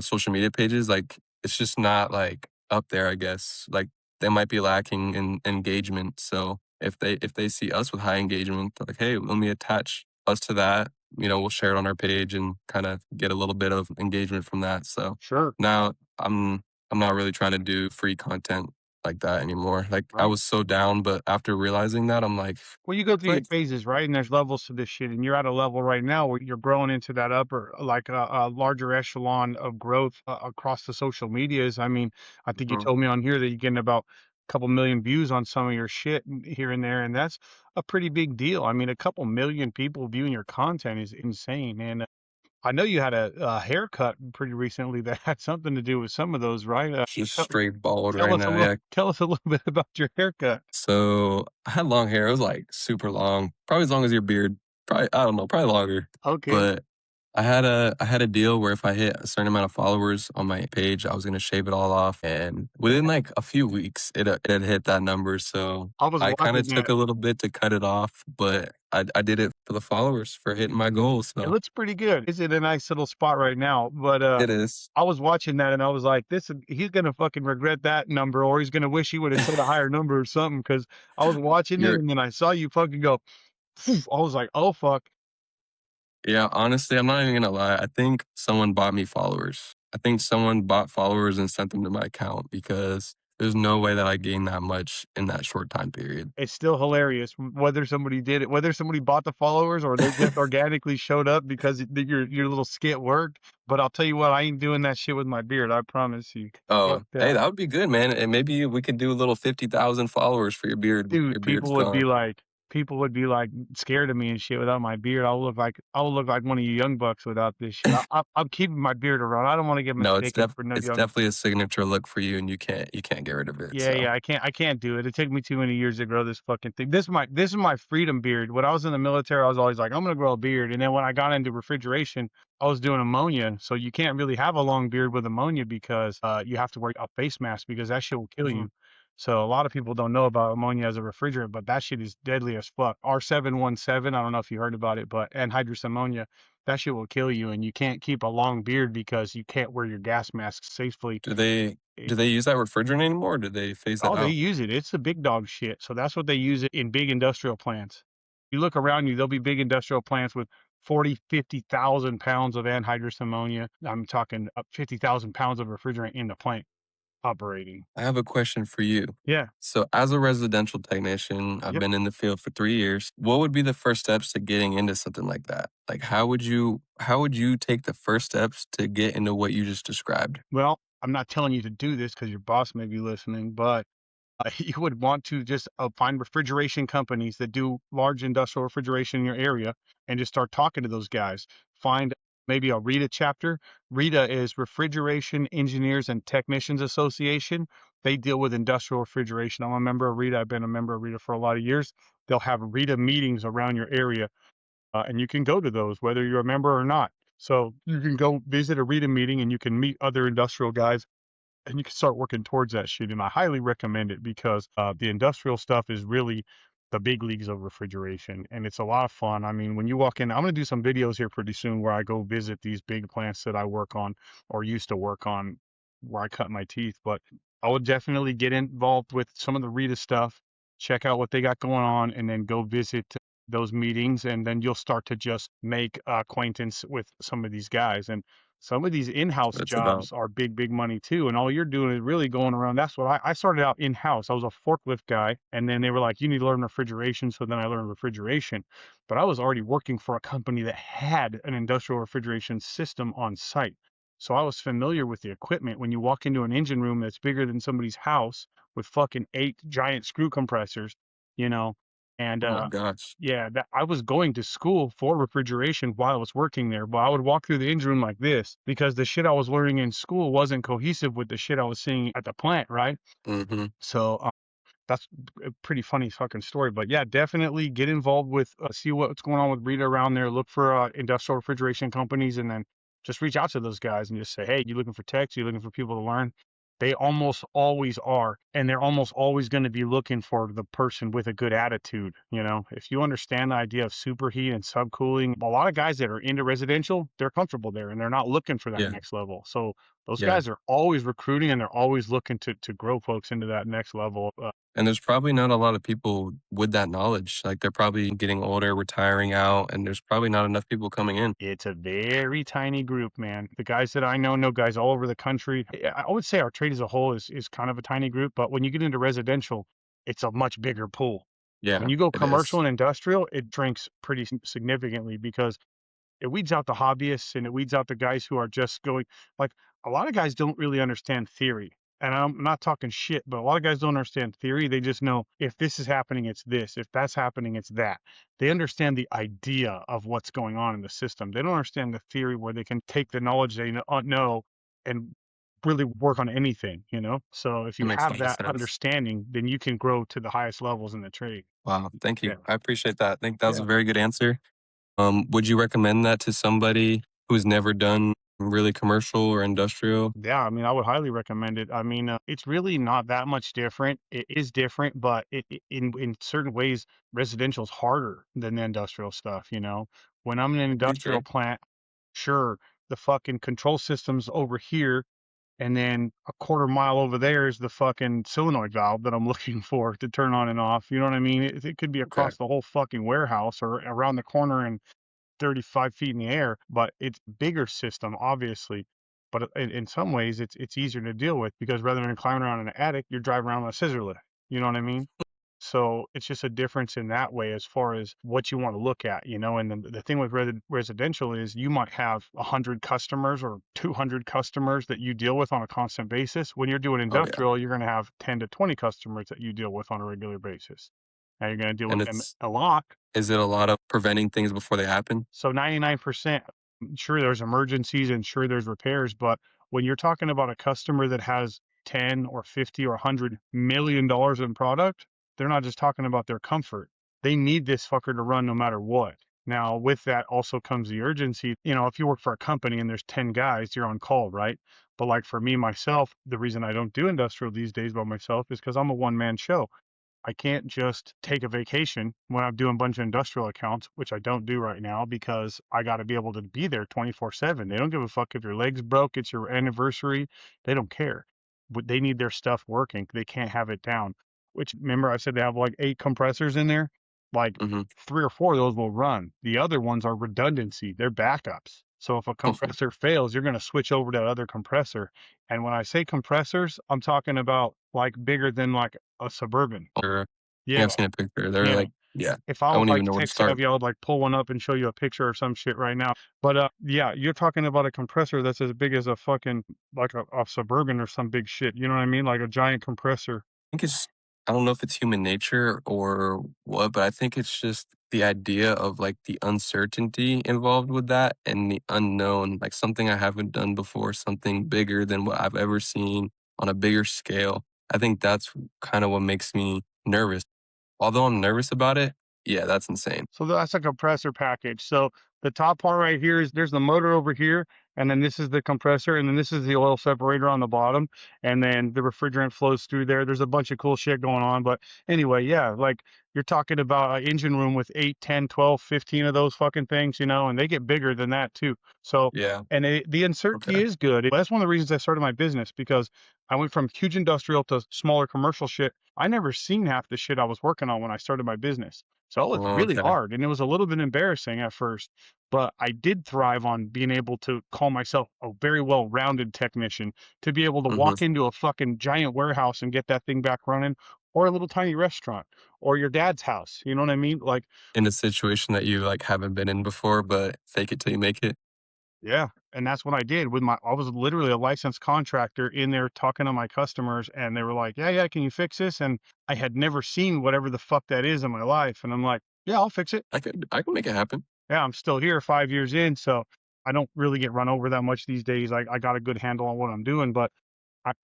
[SPEAKER 2] social media pages, like it's just not like up there, I guess. Like they might be lacking in engagement. So if they see us with high engagement, they're like, hey, let me attach us to that. We'll share it on our page and kind of get a little bit of engagement from that. So
[SPEAKER 1] Sure.
[SPEAKER 2] now I'm not really trying to do free content like that anymore. Like I
[SPEAKER 1] Right.
[SPEAKER 2] was so down, but after realizing that, I'm like,
[SPEAKER 1] Well, you go through your
[SPEAKER 2] like,
[SPEAKER 1] phases, right? And there's levels to this shit, and you're at a level right now where you're growing into that upper, like a larger echelon of growth across the social medias. I mean, I think you
[SPEAKER 2] mm,
[SPEAKER 1] told me on here that you're getting about a couple million views on some of your shit here and there, and that's a pretty big deal. I mean, a couple million people viewing your content is insane. And I know you had a haircut pretty recently that had something to do with some of those, right?
[SPEAKER 2] just
[SPEAKER 1] Tell,
[SPEAKER 2] straight bald right now. Yeah.
[SPEAKER 1] tell us a little bit about your haircut.
[SPEAKER 2] So I had long hair. It was like super long, probably as long as your beard. Probably I don't know, probably longer.
[SPEAKER 1] Okay.
[SPEAKER 2] But I had a deal where if I hit a certain amount of followers on my page, I was gonna shave it all off, and within, like, a few weeks, it had hit that number, so
[SPEAKER 1] I was
[SPEAKER 2] I kinda
[SPEAKER 1] watching
[SPEAKER 2] took
[SPEAKER 1] that.
[SPEAKER 2] a little bit to cut it off, but I did it for the followers, for hitting my goal,
[SPEAKER 1] It
[SPEAKER 2] so
[SPEAKER 1] looks pretty good. It's in a nice little spot right now, but,
[SPEAKER 2] it is.
[SPEAKER 1] I was watching that and I was like, "This he's gonna fucking regret that number, or he's gonna wish he would have said a higher number or something." Because I was watching it
[SPEAKER 2] You're
[SPEAKER 1] and then I saw you fucking go, "Phew." I was like, "Oh, fuck."
[SPEAKER 2] Yeah, honestly, I'm not even gonna lie, I think someone bought me followers. I think someone bought followers and sent them to my account because there's no way that I gained that much in that short time period.
[SPEAKER 1] It's still hilarious whether somebody did it, whether somebody bought the followers or they just organically showed up because your little skit worked. But I'll tell you what, I ain't doing that shit with my beard. I promise you. Fuck
[SPEAKER 2] Oh, hey,
[SPEAKER 1] that.
[SPEAKER 2] that would be good, man, and maybe we could do a little 50,000 followers for your
[SPEAKER 1] Dude,
[SPEAKER 2] beard's gone.
[SPEAKER 1] people would be like scared of me and shit without my beard. I'll look like one of you young bucks without this shit. I'm keeping my beard around. I don't want to get
[SPEAKER 2] No,
[SPEAKER 1] mistaken for no
[SPEAKER 2] it's
[SPEAKER 1] young.
[SPEAKER 2] definitely a signature look for you, and you can't get rid of it,
[SPEAKER 1] Yeah,
[SPEAKER 2] so
[SPEAKER 1] yeah, I can't do it. It took me too many years to grow this fucking thing. This is my freedom beard. When I was in the military, I was always like, I'm gonna grow a beard. And then when I got into refrigeration, I was doing ammonia. So you can't really have a long beard with ammonia because you have to wear a face mask because that shit will kill
[SPEAKER 2] Mhm.
[SPEAKER 1] you. So a lot of people don't know about ammonia as a refrigerant, but that shit is deadly as fuck. R717, I don't know if you heard about it, but anhydrous ammonia, that shit will kill you. And you can't keep a long beard because you can't wear your gas mask safely.
[SPEAKER 2] Do they use that refrigerant anymore, or did they phase that
[SPEAKER 1] Oh, they
[SPEAKER 2] out?
[SPEAKER 1] use it. It's the big dog shit. So that's what they use it in big industrial plants. You look around you, there'll be big industrial plants with 40, 50,000 pounds of anhydrous ammonia. I'm talking up 50,000 pounds of refrigerant in the plant operating.
[SPEAKER 2] I have a question for you.
[SPEAKER 1] Yeah.
[SPEAKER 2] So, as a residential technician, I've
[SPEAKER 1] Yep.
[SPEAKER 2] been in the field for 3 years. What would be the first steps to getting into something like that? Like, how would you take the first steps to get into what you just described?
[SPEAKER 1] Well, I'm not telling you to do this because your boss may be listening, but you would want to just find refrigeration companies that do large industrial refrigeration in your area and just start talking to those guys. Find maybe a RETA chapter. RETA is Refrigeration Engineers and Technicians Association. They deal with industrial refrigeration. I'm a member of RETA. I've been a member of RETA for a lot of years. They'll have RETA meetings around your area, and you can go to those whether you're a member or not. So you can go visit a RETA meeting and you can meet other industrial guys and you can start working towards that shit. And I highly recommend it because the industrial stuff is really the big leagues of refrigeration, and it's a lot of fun. I mean, when you walk in, I'm going to do some videos here pretty soon where I go visit these big plants that I work on or used to work on, where I cut my teeth. But I would definitely get involved with some of the Rita stuff, check out what they got going on, and then go visit those meetings, and then you'll start to just make acquaintance with some of these guys. And some of these
[SPEAKER 2] That's
[SPEAKER 1] in-house
[SPEAKER 2] what it's about.
[SPEAKER 1] jobs are big, big money too. And all you're doing is really going around. That's what I started out in-house. I was a forklift guy. And then they were like, you need to learn refrigeration. So then I learned refrigeration. But I was already working for a company that had an industrial refrigeration system on site. So I was familiar with the equipment. When you walk into an engine room that's bigger than somebody's house with fucking 8 giant screw compressors, you know, and
[SPEAKER 2] Oh my gosh.
[SPEAKER 1] yeah, that I was going to school for refrigeration while I was working there, but I would walk through the engine room like this because the shit I was learning in school wasn't cohesive with the shit I was seeing at the plant, right?
[SPEAKER 2] Mhm.
[SPEAKER 1] So that's a pretty funny fucking story. But yeah, definitely get involved with, see what's going on with Rita around there. Look for industrial refrigeration companies, and then just reach out to those guys and just say, hey, you looking for techs? You looking for people to learn? They almost always are, and they're almost always going to be looking for the person with a good attitude. You know, if you understand the idea of superheat and subcooling, a lot of guys that are into residential, they're comfortable there, and they're not looking for that
[SPEAKER 2] Yeah,
[SPEAKER 1] next level. So those
[SPEAKER 2] yeah.
[SPEAKER 1] guys are always recruiting, and they're always looking to grow folks into that next level.
[SPEAKER 2] And there's probably not a lot of people with that knowledge. Like, they're probably getting older, retiring out, and there's probably not enough people coming in.
[SPEAKER 1] It's a very tiny group, man. The guys that I know guys all over the country. I would say our trade as a whole is kind of a tiny group, but when you get into residential, it's a much bigger pool. When
[SPEAKER 2] Yeah,
[SPEAKER 1] you go
[SPEAKER 2] it
[SPEAKER 1] commercial
[SPEAKER 2] is.
[SPEAKER 1] and industrial, it shrinks pretty significantly because it weeds out the hobbyists and it weeds out the guys who are just going, like, a lot of guys don't really understand theory. And I'm not talking shit, but a lot of guys don't understand theory. They just know if this is happening, it's this. If that's happening, it's that. They understand the idea of what's going on in the system. They don't understand the theory where they can take the knowledge they know and really work on anything, you know? So if
[SPEAKER 2] That
[SPEAKER 1] you
[SPEAKER 2] makes a
[SPEAKER 1] have
[SPEAKER 2] lot of
[SPEAKER 1] that
[SPEAKER 2] sense.
[SPEAKER 1] understanding, then you can grow to the highest levels in the trade.
[SPEAKER 2] Wow, thank
[SPEAKER 1] Yeah.
[SPEAKER 2] you. I appreciate that. I think that was
[SPEAKER 1] Yeah.
[SPEAKER 2] a very good answer. Would you recommend that to somebody who's never done really commercial or industrial.
[SPEAKER 1] Yeah, I mean, I would highly recommend it. I mean, it's really not that much different. It is different, but in certain ways, residential is harder than the industrial stuff. When I'm in an
[SPEAKER 2] What do you
[SPEAKER 1] industrial
[SPEAKER 2] say?
[SPEAKER 1] plant, sure, the fucking control system's over here, and then a quarter mile over there is the fucking solenoid valve that I'm looking for to turn on and off. You know what I mean? It could be
[SPEAKER 2] Okay.
[SPEAKER 1] across the whole fucking warehouse or around the corner and 35 feet in the air, but it's bigger system, obviously. But in some ways, it's easier to deal with because rather than climbing around in an attic, you're driving around on a scissor lift. You know what I mean? So it's just a difference in that way as far as what you want to look at. And the thing with residential is you might have 100 customers or 200 customers that you deal with on a constant basis. When you're doing
[SPEAKER 2] Oh, yeah.
[SPEAKER 1] industrial, you're going to have 10 to 20 customers that you deal with on a regular basis. Now you're going to deal
[SPEAKER 2] And
[SPEAKER 1] with them
[SPEAKER 2] it's
[SPEAKER 1] a lot.
[SPEAKER 2] is it a lot of preventing things before they happen?
[SPEAKER 1] So 99%, sure, there's emergencies and sure, there's repairs, but when you're talking about a customer that has 10 or 50 or $100 million in product, they're not just talking about their comfort. They need this fucker to run no matter what. Now, with that also comes the urgency. If you work for a company and there's 10 guys, you're on call, right? But like for me, myself, the reason I don't do industrial these days by myself is because I'm a one-man show. I can't just take a vacation when I'm doing a bunch of industrial accounts, which I don't do right now because I got to be able to be there 24/7. They don't give a fuck if your leg's broke, it's your anniversary. They don't care. But they need their stuff working. They can't have it down. Which remember I said they have like 8 compressors in there? Like
[SPEAKER 2] Mhm.
[SPEAKER 1] 3 or 4 of those will run. The other ones are redundancy. They're backups. So if a compressor fails, you're going to switch over to that other compressor. And when I say compressors, I'm talking about like bigger than like a Suburban.
[SPEAKER 2] Or
[SPEAKER 1] Yeah,
[SPEAKER 2] yeah, I've seen a picture. They're
[SPEAKER 1] yeah.
[SPEAKER 2] like yeah,
[SPEAKER 1] If I
[SPEAKER 2] I
[SPEAKER 1] was
[SPEAKER 2] wouldn't
[SPEAKER 1] like
[SPEAKER 2] even know where to
[SPEAKER 1] tech
[SPEAKER 2] start.
[SPEAKER 1] savvy, I would like pull one up and show you a picture or some shit right now. But yeah, you're talking about a compressor that's as big as a fucking like a Suburban or some big shit. You know what I mean? Like a giant compressor.
[SPEAKER 2] Think it's I don't know if it's human nature or what, but I think it's just the idea of like the uncertainty involved with that and the unknown, like something I haven't done before, something bigger than what I've ever seen on a bigger scale. I think that's kind of what makes me nervous. Although I'm nervous about it, yeah, that's insane.
[SPEAKER 1] So that's a compressor package. So the top part right here is there's the motor over here, and then this is the compressor, and then this is the oil separator on the bottom, and then the refrigerant flows through there. There's a bunch of cool shit going on. But anyway, yeah, like you're talking about an engine room with 8, 10, 12, 15 of those fucking things, and they get bigger than that too. So,
[SPEAKER 2] Yeah.
[SPEAKER 1] and the
[SPEAKER 2] Okay.
[SPEAKER 1] uncertainty is good. That's one of the reasons I started my business because I went from huge industrial to smaller commercial shit. I never seen half the shit I was working on when I started my business. So it's really
[SPEAKER 2] Okay.
[SPEAKER 1] hard and it was a little bit embarrassing at first, but I did thrive on being able to call myself a very well-rounded technician to be able to
[SPEAKER 2] Hmm.
[SPEAKER 1] walk into a fucking giant warehouse and get that thing back running or a little tiny restaurant or your dad's house. You know what I mean? Like,
[SPEAKER 2] In a situation that you like haven't been in before, but fake it till you make it.
[SPEAKER 1] yeah. And that's what I did with I was literally a licensed contractor in there talking to my customers and they were like, yeah, yeah, can you fix this? And I had never seen whatever the fuck that is in my life. And I'm like, yeah, I'll fix it.
[SPEAKER 2] I can make it happen.
[SPEAKER 1] Yeah, I'm still here 5 years in, so I don't really get run over that much these days. I got a good handle on what I'm doing, but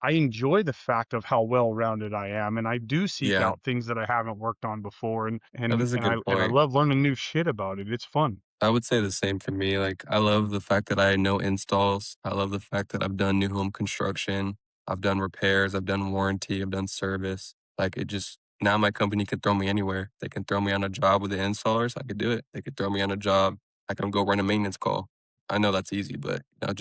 [SPEAKER 1] I enjoy the fact of how well-rounded I am, and I do seek
[SPEAKER 2] Yeah,
[SPEAKER 1] out things that I haven't worked on before, and
[SPEAKER 2] that
[SPEAKER 1] and
[SPEAKER 2] is a
[SPEAKER 1] and I
[SPEAKER 2] good
[SPEAKER 1] and I
[SPEAKER 2] point.
[SPEAKER 1] love learning new shit about it. It's fun.
[SPEAKER 2] I would say the same for me. Like, I love the fact that I know installs. I love the fact that I've done new home construction. I've done repairs. I've done warranty. I've done service. Like, it just, now my company can throw me anywhere. They can throw me on a job with the installers. I could do it. They could throw me on a job. I can go run a maintenance call. I know that's easy, but I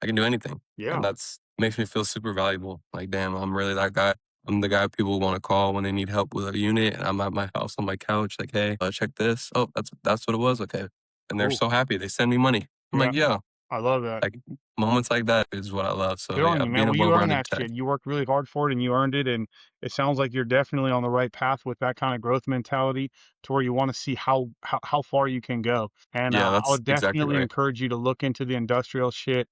[SPEAKER 2] can do anything. And
[SPEAKER 1] Yeah,
[SPEAKER 2] that's makes me feel super valuable. Like, damn, I'm really that guy. I'm the guy people want to call when they need help with a unit. And I'm at my house on my couch, like, hey, check this. Oh, that's what it was. Okay, and they're
[SPEAKER 1] cool.
[SPEAKER 2] so happy. They send me money. I'm
[SPEAKER 1] Yeah,
[SPEAKER 2] like, "Yeah."
[SPEAKER 1] I love that.
[SPEAKER 2] Like, moments like that is what I love. So,
[SPEAKER 1] Good on
[SPEAKER 2] yeah,
[SPEAKER 1] you, man.
[SPEAKER 2] being a
[SPEAKER 1] Well, you earned
[SPEAKER 2] well-rounded
[SPEAKER 1] that
[SPEAKER 2] tech.
[SPEAKER 1] shit. You worked really hard for it and you earned it. And it sounds like you're definitely on the right path with that kind of growth mentality to where you want to see how far you can go. And
[SPEAKER 2] Yeah,
[SPEAKER 1] I
[SPEAKER 2] that's
[SPEAKER 1] would
[SPEAKER 2] exactly
[SPEAKER 1] definitely
[SPEAKER 2] right.
[SPEAKER 1] encourage you to look into the industrial shit.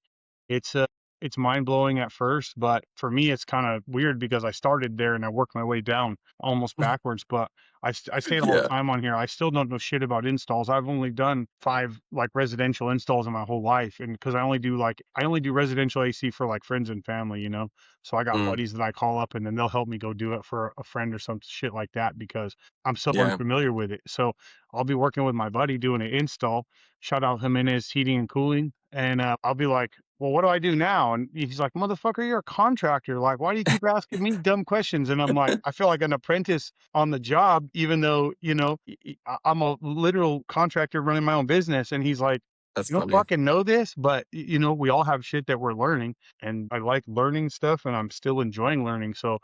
[SPEAKER 1] It's it's mind blowing at first, but for me, it's kind of weird because I started there and I worked my way down almost backwards. But I say it all the
[SPEAKER 2] Yeah.
[SPEAKER 1] time on here. I still don't know shit about installs. I've only done 5 like residential installs in my whole life, and because I only do residential AC for like friends and family, you know. So I got
[SPEAKER 2] Mm,
[SPEAKER 1] buddies that I call up, and then they'll help me go do it for a friend or some shit like that because I'm so
[SPEAKER 2] yeah,
[SPEAKER 1] unfamiliar with it. So I'll be working with my buddy doing an install. Shout out Jimenez Heating and Cooling, and I'll be like, well, what do I do now? And he's like, motherfucker, you're a contractor. Like, why do you keep asking me dumb questions? And I'm like, I feel like an apprentice on the job, even though, you know, I'm a literal contractor running my own business. And he's like,
[SPEAKER 2] that's
[SPEAKER 1] you don't
[SPEAKER 2] funny.
[SPEAKER 1] fucking know this, but you know, we all have shit that we're learning, and I like learning stuff, and I'm still enjoying learning. So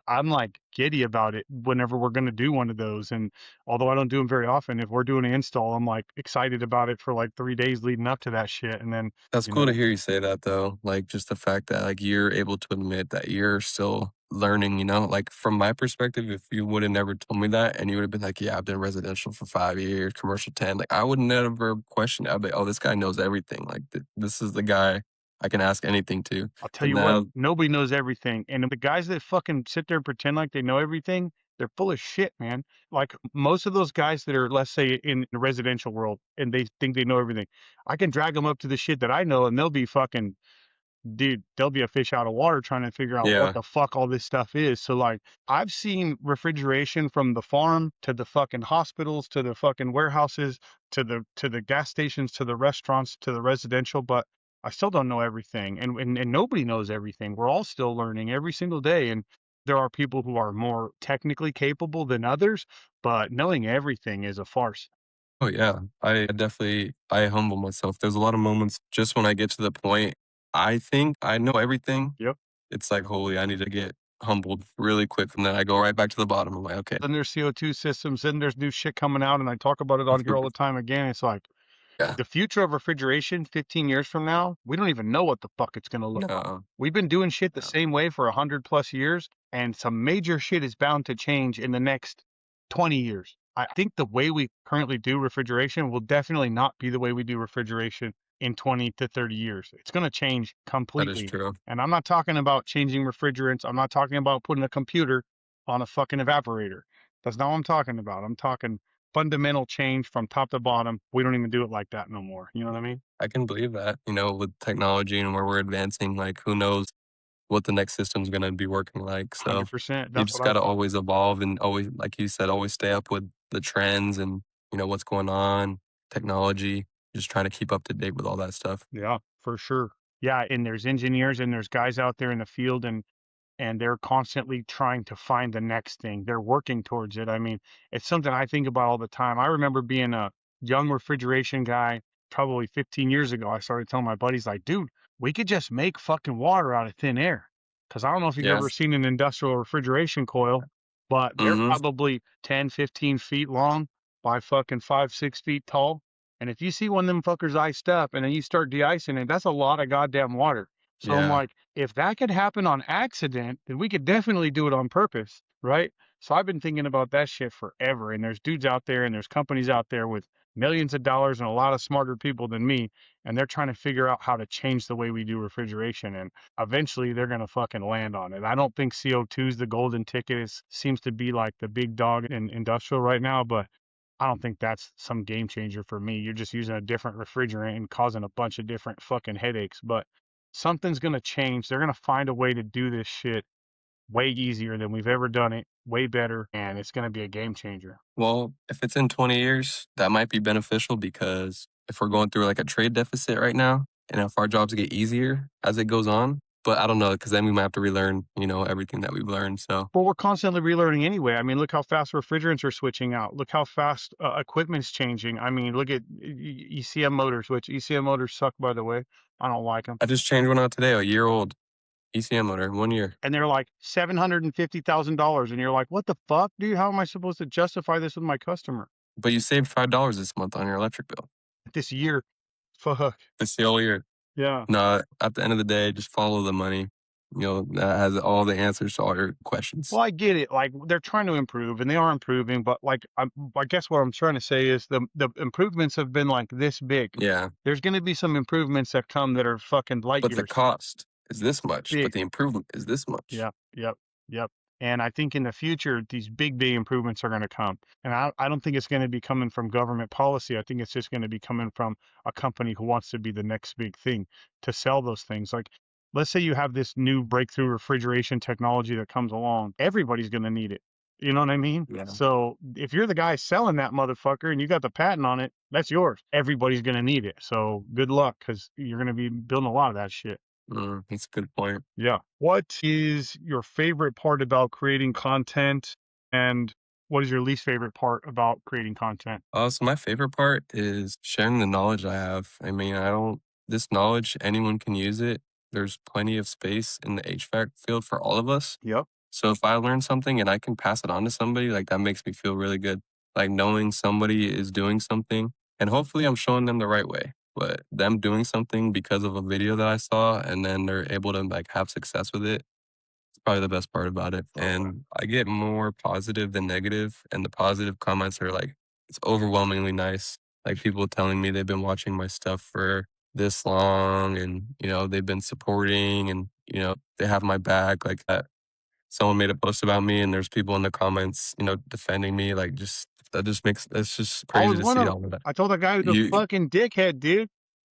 [SPEAKER 1] I'm like giddy about it whenever we're gonna do one of those. And although I don't do them very often, if we're doing an install, I'm like excited about it for like 3 days leading up to that shit, and then
[SPEAKER 2] That's
[SPEAKER 1] you
[SPEAKER 2] cool to
[SPEAKER 1] know,
[SPEAKER 2] hear you say that though. Like just the fact that like you're able to admit that you're still learning, you know? Like from my perspective, if you would have never told me that and you would have been like, yeah, I've been residential for 5 years, commercial 10, like I would never question it. I'd be like, oh, this guy knows everything. Like this is the guy I can ask anything to.
[SPEAKER 1] I'll tell
[SPEAKER 2] But
[SPEAKER 1] you what,
[SPEAKER 2] now,
[SPEAKER 1] nobody knows everything. And the guys that fucking sit there and pretend like they know everything, they're full of shit, man. Like most of those guys that are, let's say, in the residential world and they think they know everything, I can drag them up to the shit that I know and they'll be fucking, dude, they'll be a fish out of water trying to figure out what
[SPEAKER 2] yeah.
[SPEAKER 1] the fuck all this stuff is. So like I've seen refrigeration from the farm to the fucking hospitals to the fucking warehouses to the gas stations to the restaurants to the residential, but I still don't know everything. And nobody knows everything. We're all still learning every single day. And there are people who are more technically capable than others, but knowing everything is a farce.
[SPEAKER 2] Oh yeah. I definitely I humble myself. There's a lot of moments just when I get to the point I think I know everything.
[SPEAKER 1] Yep.
[SPEAKER 2] It's like, holy, I need to get humbled really quick. And then I go right back to the bottom. I'm like, okay,
[SPEAKER 1] Then there's CO2 systems, then there's new shit coming out, and I talk about it on here all the time again. It's like
[SPEAKER 2] yeah,
[SPEAKER 1] the future of refrigeration 15 years from now, we don't even know what the fuck it's going to look like.
[SPEAKER 2] no,
[SPEAKER 1] We've been doing shit the
[SPEAKER 2] no,
[SPEAKER 1] same way for 100 plus years, and some major shit is bound to change in the next 20 years. I think the way we currently do refrigeration will definitely not be the way we do refrigeration in 20 to 30 years. It's going to change
[SPEAKER 2] that is
[SPEAKER 1] completely.
[SPEAKER 2] true.
[SPEAKER 1] And I'm not talking about changing refrigerants. I'm not talking about putting a computer on a fucking evaporator. That's not what I'm talking about. I'm talking fundamental change from top to bottom. We don't even do it like that no more. You know what I mean?
[SPEAKER 2] I can believe that, you know, with technology and where we're advancing, like who knows what the next system's going to be working like. So
[SPEAKER 1] 100%.
[SPEAKER 2] you
[SPEAKER 1] That's
[SPEAKER 2] just
[SPEAKER 1] what I
[SPEAKER 2] got to
[SPEAKER 1] thought.
[SPEAKER 2] always evolve and always, like you said, always stay up with the trends and, you know, what's going on, technology, just trying to keep up to date with all that stuff.
[SPEAKER 1] Yeah, for sure. Yeah, and there's engineers and there's guys out there in the field, and they're constantly trying to find the next thing. They're working towards it. I mean, it's something I think about all the time. I remember being a young refrigeration guy probably 15 years ago. I started telling my buddies, like, dude, we could just make fucking water out of thin air. Because I don't know if you've
[SPEAKER 2] Yeah.
[SPEAKER 1] ever seen an industrial refrigeration coil, but they're
[SPEAKER 2] Hmm.
[SPEAKER 1] probably 10, 15 feet long by fucking 5, 6 feet tall. And if you see one of them fuckers iced up and then you start de-icing it, that's a lot of goddamn water. So I'm
[SPEAKER 2] Yeah.
[SPEAKER 1] like, if that could happen on accident, then we could definitely do it on purpose, right? So I've been thinking about that shit forever. And there's dudes out there and there's companies out there with millions of dollars and a lot of smarter people than me. And they're trying to figure out how to change the way we do refrigeration. And eventually they're going to fucking land on it. I don't think CO2 is the golden ticket. It seems to be like the big dog in industrial right now, but I don't think that's some game changer for me. You're just using a different refrigerant and causing a bunch of different fucking headaches. But something's going to change. They're going to find a way to do this shit way easier than we've ever done it, way better, and it's going to be a game changer.
[SPEAKER 2] Well, if it's in 20 years, that might be beneficial because if we're going through like a trade deficit right now, and if our jobs get easier as it goes on, but I don't know, because then we might have to relearn, you know, everything that we've learned. So
[SPEAKER 1] Well, we're constantly relearning anyway. I mean, look how fast refrigerants are switching out. Look how fast equipment's changing. I mean, look at ECM motors, which ECM motors suck, by the way. I don't like them.
[SPEAKER 2] I just changed one out today, a year old ECM motor, 1 year.
[SPEAKER 1] And they're like $750,000. And you're like, what the fuck, dude? How am I supposed to justify this with my customer
[SPEAKER 2] But you saved $5 this month on your electric bill.
[SPEAKER 1] this year? Fuck.
[SPEAKER 2] This the whole year.
[SPEAKER 1] Yeah.
[SPEAKER 2] No, at the end of the day, just follow the money. You know, that has all the answers to all your questions.
[SPEAKER 1] Well, I get it. Like they're trying to improve, and they are improving. But like, I guess what I'm trying to say is the improvements have been like this big.
[SPEAKER 2] Yeah.
[SPEAKER 1] There's going to be some improvements that come that are fucking light
[SPEAKER 2] But the
[SPEAKER 1] years.
[SPEAKER 2] cost. is this much, but
[SPEAKER 1] big.
[SPEAKER 2] the improvement is this much.
[SPEAKER 1] Yep, yep, yep. And I think in the future, these big, big improvements are going to come. And I don't think it's going to be coming from government policy. I think it's just going to be coming from a company who wants to be the next big thing to sell those things. Like, let's say you have this new breakthrough refrigeration technology that comes along, everybody's going to need it. You know what I mean?
[SPEAKER 2] Yeah.
[SPEAKER 1] So if you're the guy selling that motherfucker and you got the patent on it, that's yours. Everybody's going to need it. So good luck because you're going to be building a lot of that shit.
[SPEAKER 2] That's a good point.
[SPEAKER 1] Yeah. What is your favorite part about creating content, and what is your least favorite part about creating content?
[SPEAKER 2] So my favorite part is sharing the knowledge I have. I mean, I don't, this knowledge, anyone can use it. There's plenty of space in the HVAC field for all of us.
[SPEAKER 1] Yep.
[SPEAKER 2] So if I learn something and I can pass it on to somebody, like that makes me feel really good. Like knowing somebody is doing something and hopefully I'm showing them the right way. But them doing something because of a video that I saw and then they're able to like have success with it, it's probably the best part about it.
[SPEAKER 1] Oh,
[SPEAKER 2] And I get more positive than negative, and the positive comments are like, it's overwhelmingly nice. Like people telling me they've been watching my stuff for this long and, they've been supporting and, they have my back like that. Someone made a post about me and there's people in the comments, defending me. Like just, that just makes, it's just
[SPEAKER 1] I
[SPEAKER 2] crazy
[SPEAKER 1] was
[SPEAKER 2] to
[SPEAKER 1] one
[SPEAKER 2] see
[SPEAKER 1] of 'em.
[SPEAKER 2] all of that.
[SPEAKER 1] I told that guy he was a
[SPEAKER 2] You,
[SPEAKER 1] fucking dickhead, dude.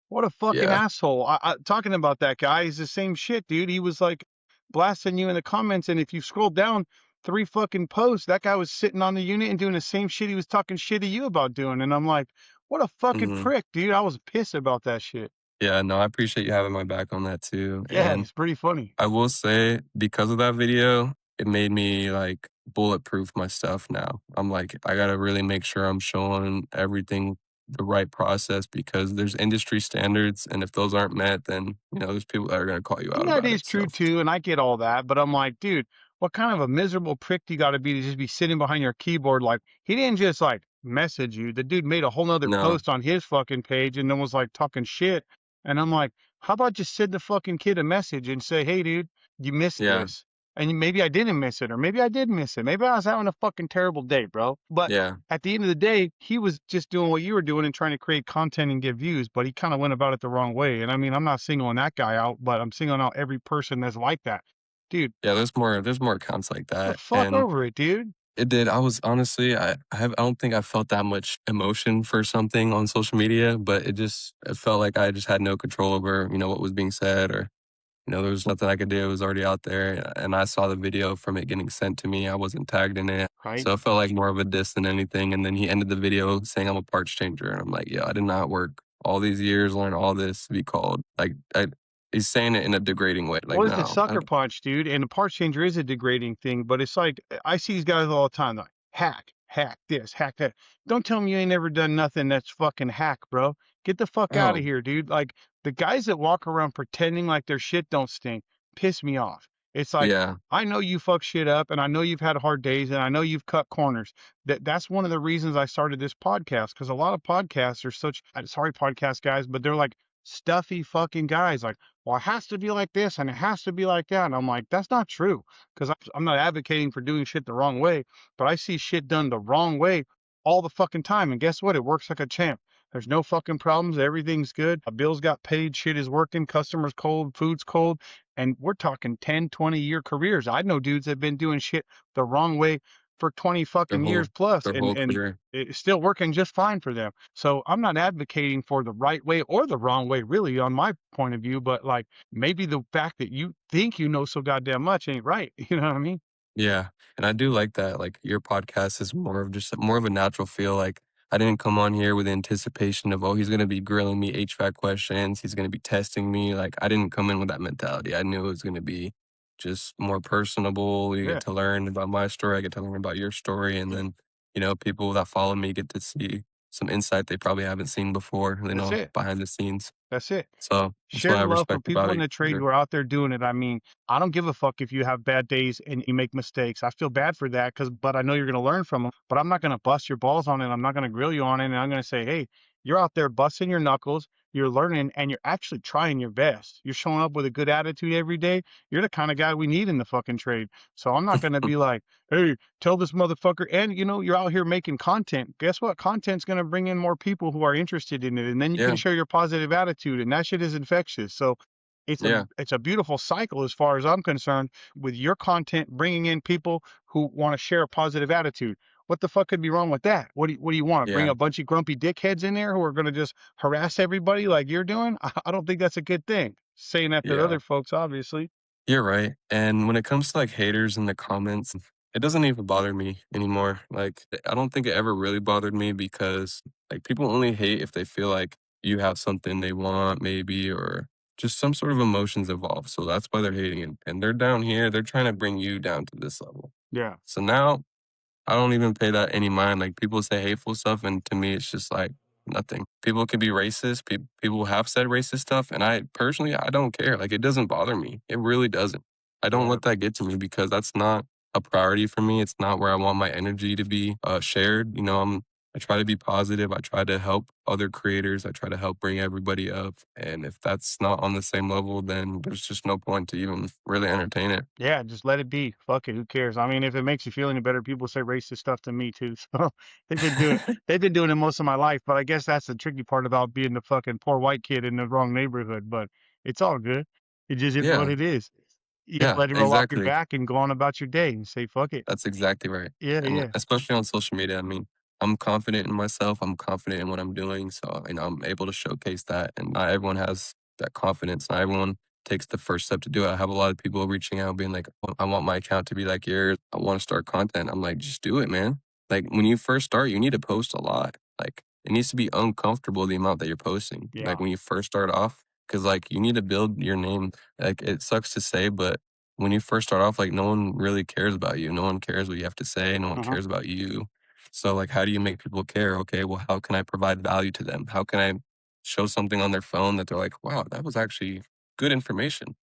[SPEAKER 1] What a fucking
[SPEAKER 2] yeah.
[SPEAKER 1] asshole. Talking about that guy, he's the same shit, dude. He was like blasting you in the comments, and if you scroll down 3 fucking posts, that guy was sitting on the unit and doing the same shit he was talking shit to you about doing. And I'm like, what a fucking
[SPEAKER 2] Mhm.
[SPEAKER 1] prick, dude. I was pissed about that shit.
[SPEAKER 2] Yeah, no, I appreciate you having my back on that too.
[SPEAKER 1] Yeah,
[SPEAKER 2] And
[SPEAKER 1] it's pretty funny.
[SPEAKER 2] I will say because of that video, it made me like bulletproof my stuff now. I'm like, I gotta really make sure I'm showing everything the right process because there's industry standards, and if those aren't met, then there's people that are gonna call you out
[SPEAKER 1] And that
[SPEAKER 2] about
[SPEAKER 1] is
[SPEAKER 2] it.
[SPEAKER 1] true
[SPEAKER 2] So
[SPEAKER 1] too, and I get all that, but I'm like, dude, what kind of a miserable prick do you gotta be to just be sitting behind your keyboard? Like, he didn't just like message you. The dude made a whole nother
[SPEAKER 2] no,
[SPEAKER 1] post on his fucking page and then was like talking shit. And I'm like, how about just send the fucking kid a message and say, hey, dude, you missed
[SPEAKER 2] yeah,
[SPEAKER 1] this. And maybe I didn't miss it, or maybe I did miss it. Maybe I was having a fucking terrible day, bro. But
[SPEAKER 2] yeah,
[SPEAKER 1] at the end of the day, he was just doing what you were doing and trying to create content and get views, but he kind of went about it the wrong way. And I mean, I'm not singling that guy out, but I'm singling out every person that's like that. Dude,
[SPEAKER 2] yeah. There's more accounts like
[SPEAKER 1] the
[SPEAKER 2] that,
[SPEAKER 1] fuck
[SPEAKER 2] and
[SPEAKER 1] over it, dude.
[SPEAKER 2] it did. I was honestly, I don't think I felt that much emotion for something on social media, but it felt like I just had no control over what was being said or. There was nothing I could do. It was already out there. And I saw the video from it getting sent to me. I wasn't tagged in it.
[SPEAKER 1] Right?
[SPEAKER 2] So it felt like more of a diss than anything. And then he ended the video saying I'm a parts changer. And I'm like, yeah, I did not work all these years, learn all this to be called. Like, he's saying it in a degrading way. Like,
[SPEAKER 1] What is the
[SPEAKER 2] no.
[SPEAKER 1] sucker punch, dude? And the parts changer is a degrading thing, but it's like I see these guys all the time, like hack this, hack that. Don't tell me you ain't never done nothing that's fucking hack, bro. Get the fuck out of
[SPEAKER 2] Oh,
[SPEAKER 1] here, dude. Like the guys that walk around pretending like their shit don't stink piss me off. It's like
[SPEAKER 2] yeah.
[SPEAKER 1] I know you fuck shit up, and I know you've had hard days, and I know you've cut corners. That's one of the reasons I started this podcast because a lot of podcasts are such. Sorry, podcast guys, but they're like stuffy fucking guys. Like, well, it has to be like this and it has to be like that. And I'm like, that's not true. Because I'm not advocating for doing shit the wrong way, but I see shit done the wrong way all the fucking time. And guess what? It works like a champ. There's no fucking problems. Everything's good. A bill's got paid. Shit is working. Customers cold. Food's cold. And we're talking 10, 20-year careers. I know dudes that have been doing shit the wrong way for 20
[SPEAKER 2] Their
[SPEAKER 1] fucking years
[SPEAKER 2] whole,
[SPEAKER 1] plus,
[SPEAKER 2] their
[SPEAKER 1] and
[SPEAKER 2] whole career.
[SPEAKER 1] it's still working just fine for them. So I'm not advocating for the right way or the wrong way, really, on my point of view. But like maybe the fact that you think you know so goddamn much ain't right. You know what I mean?
[SPEAKER 2] Yeah, and I do like that, like, your podcast is more of a natural feel, like, I didn't come on here with anticipation of, "Oh, he's gonna be grilling me HVAC questions, he's gonna be testing me," like, I didn't come in with that mentality, I knew it was gonna be just more personable, you get
[SPEAKER 1] Yeah,
[SPEAKER 2] to learn about my story, I get to learn about your story, and then, people that follow me get to see some insight they probably haven't seen before,
[SPEAKER 1] that's it.
[SPEAKER 2] behind the scenes.
[SPEAKER 1] That's it.
[SPEAKER 2] So, that's what
[SPEAKER 1] Share
[SPEAKER 2] I
[SPEAKER 1] love for
[SPEAKER 2] respect
[SPEAKER 1] people
[SPEAKER 2] about
[SPEAKER 1] in
[SPEAKER 2] it
[SPEAKER 1] the
[SPEAKER 2] for
[SPEAKER 1] trade
[SPEAKER 2] sure.
[SPEAKER 1] who are out there doing it. I mean, I don't give a fuck if you have bad days and you make mistakes. I feel bad for that but I know you're going to learn from them. But I'm not going to bust your balls on it. I'm not going to grill you on it. And I'm going to say, hey, you're out there busting your knuckles. You're learning and you're actually trying your best. You're showing up with a good attitude every day. You're the kind of guy we need in the fucking trade. So I'm not going to be like, hey, tell this motherfucker. And you're out here making content. Guess what? Content's going to bring in more people who are interested in it. And then you can
[SPEAKER 2] Yeah.
[SPEAKER 1] share your positive attitude. And that shit is infectious. So
[SPEAKER 2] Yeah,
[SPEAKER 1] it's a beautiful cycle as far as I'm concerned with your content bringing in people who want to share a positive attitude. What the fuck could be wrong with that? What do you want? Bring
[SPEAKER 2] yeah,
[SPEAKER 1] a bunch of grumpy dickheads in there who are going to just harass everybody like you're doing? I don't think that's a good thing. Saying that to
[SPEAKER 2] yeah.
[SPEAKER 1] other folks, obviously.
[SPEAKER 2] You're right, and when it comes to, like, haters in the comments, it doesn't even bother me anymore. Like, I don't think it ever really bothered me because, like, people only hate if they feel like you have something they want maybe or just some sort of emotions involved, so that's why they're hating, and they're down here, they're trying to bring you down to this level.
[SPEAKER 1] Yeah.
[SPEAKER 2] So now I don't even pay that any mind. Like people say hateful stuff, and to me, it's just like nothing. People can be racist. People have said racist stuff, and I personally, I don't care. Like it doesn't bother me. It really doesn't. I don't
[SPEAKER 1] Yeah.
[SPEAKER 2] let that get to me because that's not a priority for me. It's not where I want my energy to be shared. You know, I try to be positive. I try to help other creators. I try to help bring everybody up. And if that's not on the same level, then there's just no point to even really entertain it.
[SPEAKER 1] Yeah, just let it be. Fuck it. Who cares? I mean, if it makes you feel any better, people say racist stuff to me too. So they've been doing they've been doing it most of my life. But I guess that's the tricky part about being the fucking poor white kid in the wrong neighborhood. But it's all good. It just is what
[SPEAKER 2] Yeah,
[SPEAKER 1] it is. You gotta
[SPEAKER 2] yeah,
[SPEAKER 1] let it roll off your
[SPEAKER 2] exactly.
[SPEAKER 1] back and go on about your day and say fuck it.
[SPEAKER 2] That's exactly right.
[SPEAKER 1] Yeah,
[SPEAKER 2] And
[SPEAKER 1] yeah,
[SPEAKER 2] especially on social media, I mean, I'm confident in myself. I'm confident in what I'm doing. So, I'm able to showcase that. And not everyone has that confidence. Not everyone takes the first step to do it. I have a lot of people reaching out being like, I want my account to be like yours. I want to start content. I'm like, just do it, man. Like when you first start, you need to post a lot. Like it needs to be uncomfortable the amount that you're posting. Like
[SPEAKER 1] yeah.
[SPEAKER 2] when you first start off, because like you need to build your name. Like it sucks to say, but when you first start off, like, no one really cares about you. No one cares what you have to say. No one
[SPEAKER 1] Uh-huh.
[SPEAKER 2] cares about you. So, like, how do you make people care? Okay, well, how can I provide value to them? How can I show something on their phone that they're like, wow, that was actually good information?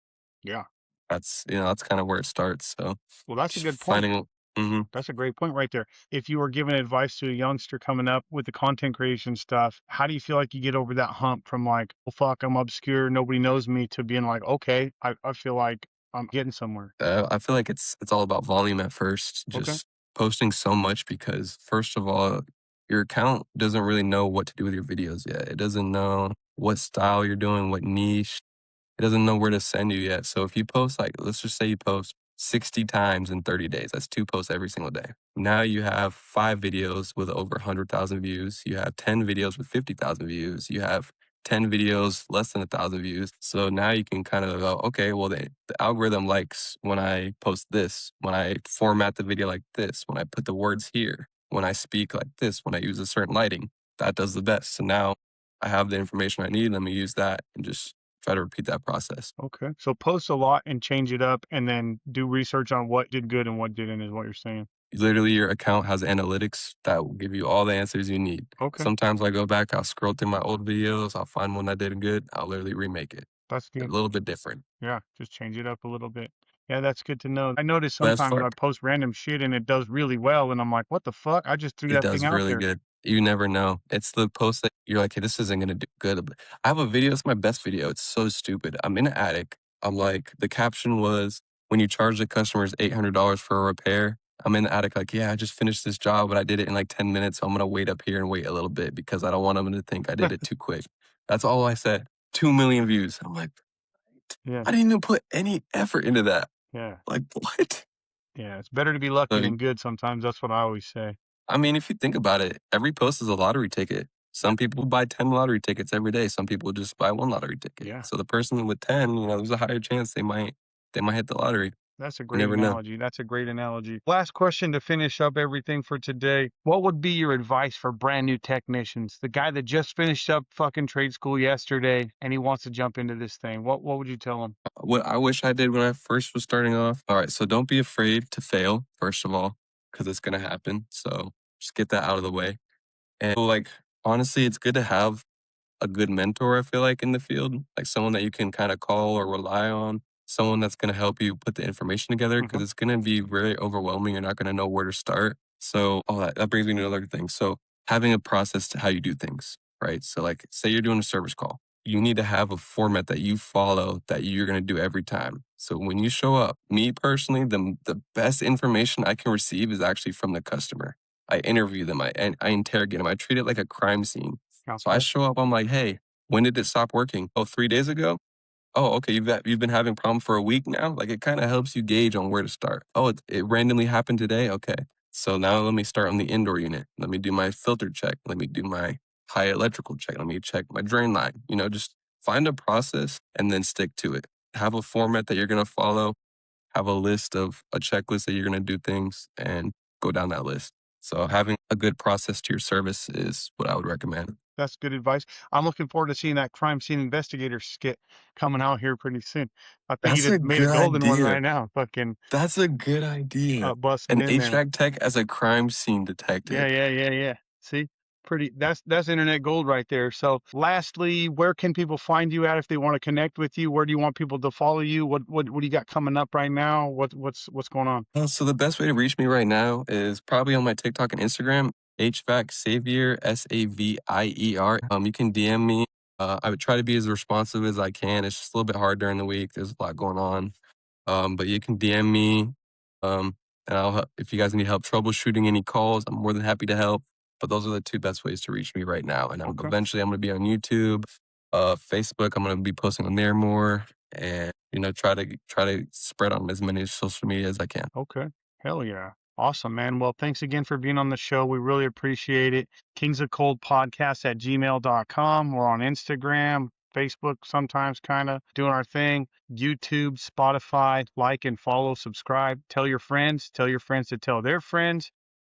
[SPEAKER 1] Yeah.
[SPEAKER 2] That's kind of where it starts. So,
[SPEAKER 1] Well, that's a
[SPEAKER 2] just
[SPEAKER 1] good point.
[SPEAKER 2] finding, mhm.
[SPEAKER 1] That's a great point right there. If you were giving advice to a youngster coming up with the content creation stuff, how do you feel like you get over that hump from like, well, fuck, I'm obscure, nobody knows me, to being like, okay, I feel like I'm getting somewhere.
[SPEAKER 2] I feel like it's all about volume at first,
[SPEAKER 1] Okay.
[SPEAKER 2] just posting so much because first of all, your account doesn't really know what to do with your videos yet. It doesn't know what style you're doing, what niche. It doesn't know where to send you yet. So if you post like, let's just say you post 60 times in 30 days, that's 2 posts every single day. Now you have 5 videos with over 100,000 views. You have 10 videos with 50,000 views. You have 10 videos less than 1,000 views. So now you can kind of go, okay, well, the algorithm likes when I post this, when I format the video like this, when I put the words here, when I speak like this, when I use a certain lighting, that does the best. So now I have the information I need. Let me use that and just try to repeat that process.
[SPEAKER 1] Okay. So post a lot and change it up and then do research on what did good and what didn't, is what you're saying.
[SPEAKER 2] Literally, your account has analytics that will give you all the answers you need.
[SPEAKER 1] Okay.
[SPEAKER 2] Sometimes I go back, I'll scroll through my old videos, I'll find one that did good, I'll literally remake it.
[SPEAKER 1] That's
[SPEAKER 2] A
[SPEAKER 1] good.
[SPEAKER 2] little bit different.
[SPEAKER 1] Yeah. Just change it up a little bit. Yeah, that's good to know. I notice
[SPEAKER 2] But as
[SPEAKER 1] sometimes
[SPEAKER 2] far
[SPEAKER 1] I post random shit and it does really well. And I'm like, what the fuck? I just threw
[SPEAKER 2] it
[SPEAKER 1] that thing
[SPEAKER 2] does
[SPEAKER 1] out
[SPEAKER 2] really
[SPEAKER 1] there.
[SPEAKER 2] good. You never know. It's the post that you're like, "Hey, this isn't gonna do good." I have a video, it's my best video, it's so stupid. I'm in an attic. I'm like the caption was, "When you charge the customers $800 for a repair." I'm in the attic like, "Yeah, I just finished this job, but I did it in like 10 minutes, so I'm gonna wait up here and wait a little bit because I don't want them to think I did it too quick." That's all I said. 2 million views. I'm like,
[SPEAKER 1] Yeah.
[SPEAKER 2] "I didn't even put any effort into that."
[SPEAKER 1] Yeah.
[SPEAKER 2] Like, what?
[SPEAKER 1] Yeah. It's better to be lucky
[SPEAKER 2] So
[SPEAKER 1] than good sometimes. That's what I always say.
[SPEAKER 2] I mean, if you think about it, every post is a lottery ticket.
[SPEAKER 1] Yeah.
[SPEAKER 2] Some people buy 10 lottery tickets every day. Some people just buy one lottery ticket.
[SPEAKER 1] Yeah.
[SPEAKER 2] So the person with 10, there's a higher chance they might hit the lottery.
[SPEAKER 1] That's a
[SPEAKER 2] You
[SPEAKER 1] great
[SPEAKER 2] never know.
[SPEAKER 1] analogy. That's a great analogy. Last question to finish up everything for today. What would be your advice for brand new technicians? The guy that just finished up fucking trade school yesterday and he wants to jump into this thing. What would you tell him?
[SPEAKER 2] What I wish I did when I first was starting off. All right, so don't be afraid to fail, first of all, because it's going to happen. So just get that out of the way. And like, honestly, it's good to have a good mentor, I feel like, in the field, like someone that you can kind of call or rely on, someone that's going to help you put the information together because
[SPEAKER 1] Hmm.
[SPEAKER 2] it's going to be very overwhelming. You're not going to know where to start. So, oh, that brings me to another thing. So, having a process to how you do things, right? So, like, say you're doing a service call, you need to have a format that you follow that you're going to do every time. So, when you show up, me personally, the best information I can receive is actually from the customer. I interview them, I interrogate them, I treat it like a crime scene. So I
[SPEAKER 1] Okay.
[SPEAKER 2] show up, I'm like, "Hey, when did it stop working?" "Oh, 3 days ago?" Oh, okay, you've been having problems for a week now? Like, it kinda helps you gauge on where to start. Oh, it randomly happened today? Okay. So now let me start on the indoor unit. Let me do my filter check. Let me do my high electrical check. Let me check my drain line. Just find a process and then stick to it. Have a format that you're gonna follow, have a list of a checklist that you're gonna do things, and go down that list. So having a good process to your service is what I would recommend.
[SPEAKER 1] That's good advice. I'm looking forward to seeing that crime scene investigator skit coming out here pretty soon. I think you
[SPEAKER 2] That's a
[SPEAKER 1] just made a
[SPEAKER 2] good
[SPEAKER 1] golden one
[SPEAKER 2] idea.
[SPEAKER 1] right now, fucking
[SPEAKER 2] That's a good idea.
[SPEAKER 1] busting
[SPEAKER 2] An
[SPEAKER 1] in there.
[SPEAKER 2] HVAC tech as a crime scene
[SPEAKER 1] Yeah,
[SPEAKER 2] detective.
[SPEAKER 1] yeah, yeah, yeah. See? Pretty that's internet gold right there. So lastly, where can people find you at if they want to connect with you? Where do you want people to follow you? What do you got coming up right now? What's going on?
[SPEAKER 2] So the best way to reach me right now is probably on my TikTok and Instagram, HVAC Savior, Savier. You can DM me. I would try to be as responsive as I can. It's just a little bit hard during the week. There's a lot going on. But you can DM me, and I'll help. If you guys need help troubleshooting any calls, I'm more than happy to help. But those are the two best ways to reach me right now. And
[SPEAKER 1] Okay.
[SPEAKER 2] eventually, I'm going to be on YouTube, Facebook. I'm going to be posting on there more, and try to spread on as many social media as I can.
[SPEAKER 1] Okay. Hell yeah. Awesome, man. Well, thanks again for being on the show. We really appreciate it. Kings of Cold Podcast at gmail.com. We're on Instagram, Facebook, sometimes kind of doing our thing. YouTube, Spotify, like and follow, subscribe. Tell your friends to tell their friends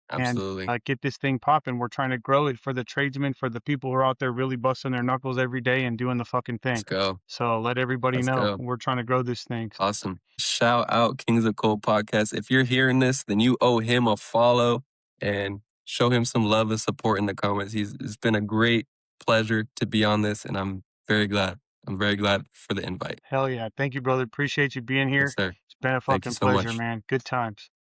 [SPEAKER 1] and
[SPEAKER 2] Absolutely.
[SPEAKER 1] get this thing popping. We're trying to grow it for the tradesmen, for the people who are out there really busting their knuckles every day and doing the fucking
[SPEAKER 2] Let's
[SPEAKER 1] thing.
[SPEAKER 2] go.
[SPEAKER 1] So let everybody
[SPEAKER 2] Let's
[SPEAKER 1] know
[SPEAKER 2] go.
[SPEAKER 1] we're trying to grow this thing.
[SPEAKER 2] Awesome. Shout out Kings of Cold Podcast. If you're hearing this, then you owe him a follow and show him some love and support in the comments. It's been a great pleasure to be on this, and I'm very glad. I'm very glad for the invite.
[SPEAKER 1] Hell yeah. Thank you, brother. Appreciate you being
[SPEAKER 2] Yes,
[SPEAKER 1] here.
[SPEAKER 2] sir.
[SPEAKER 1] It's been a
[SPEAKER 2] Thank you
[SPEAKER 1] fucking
[SPEAKER 2] so
[SPEAKER 1] pleasure,
[SPEAKER 2] much.
[SPEAKER 1] man. Good times.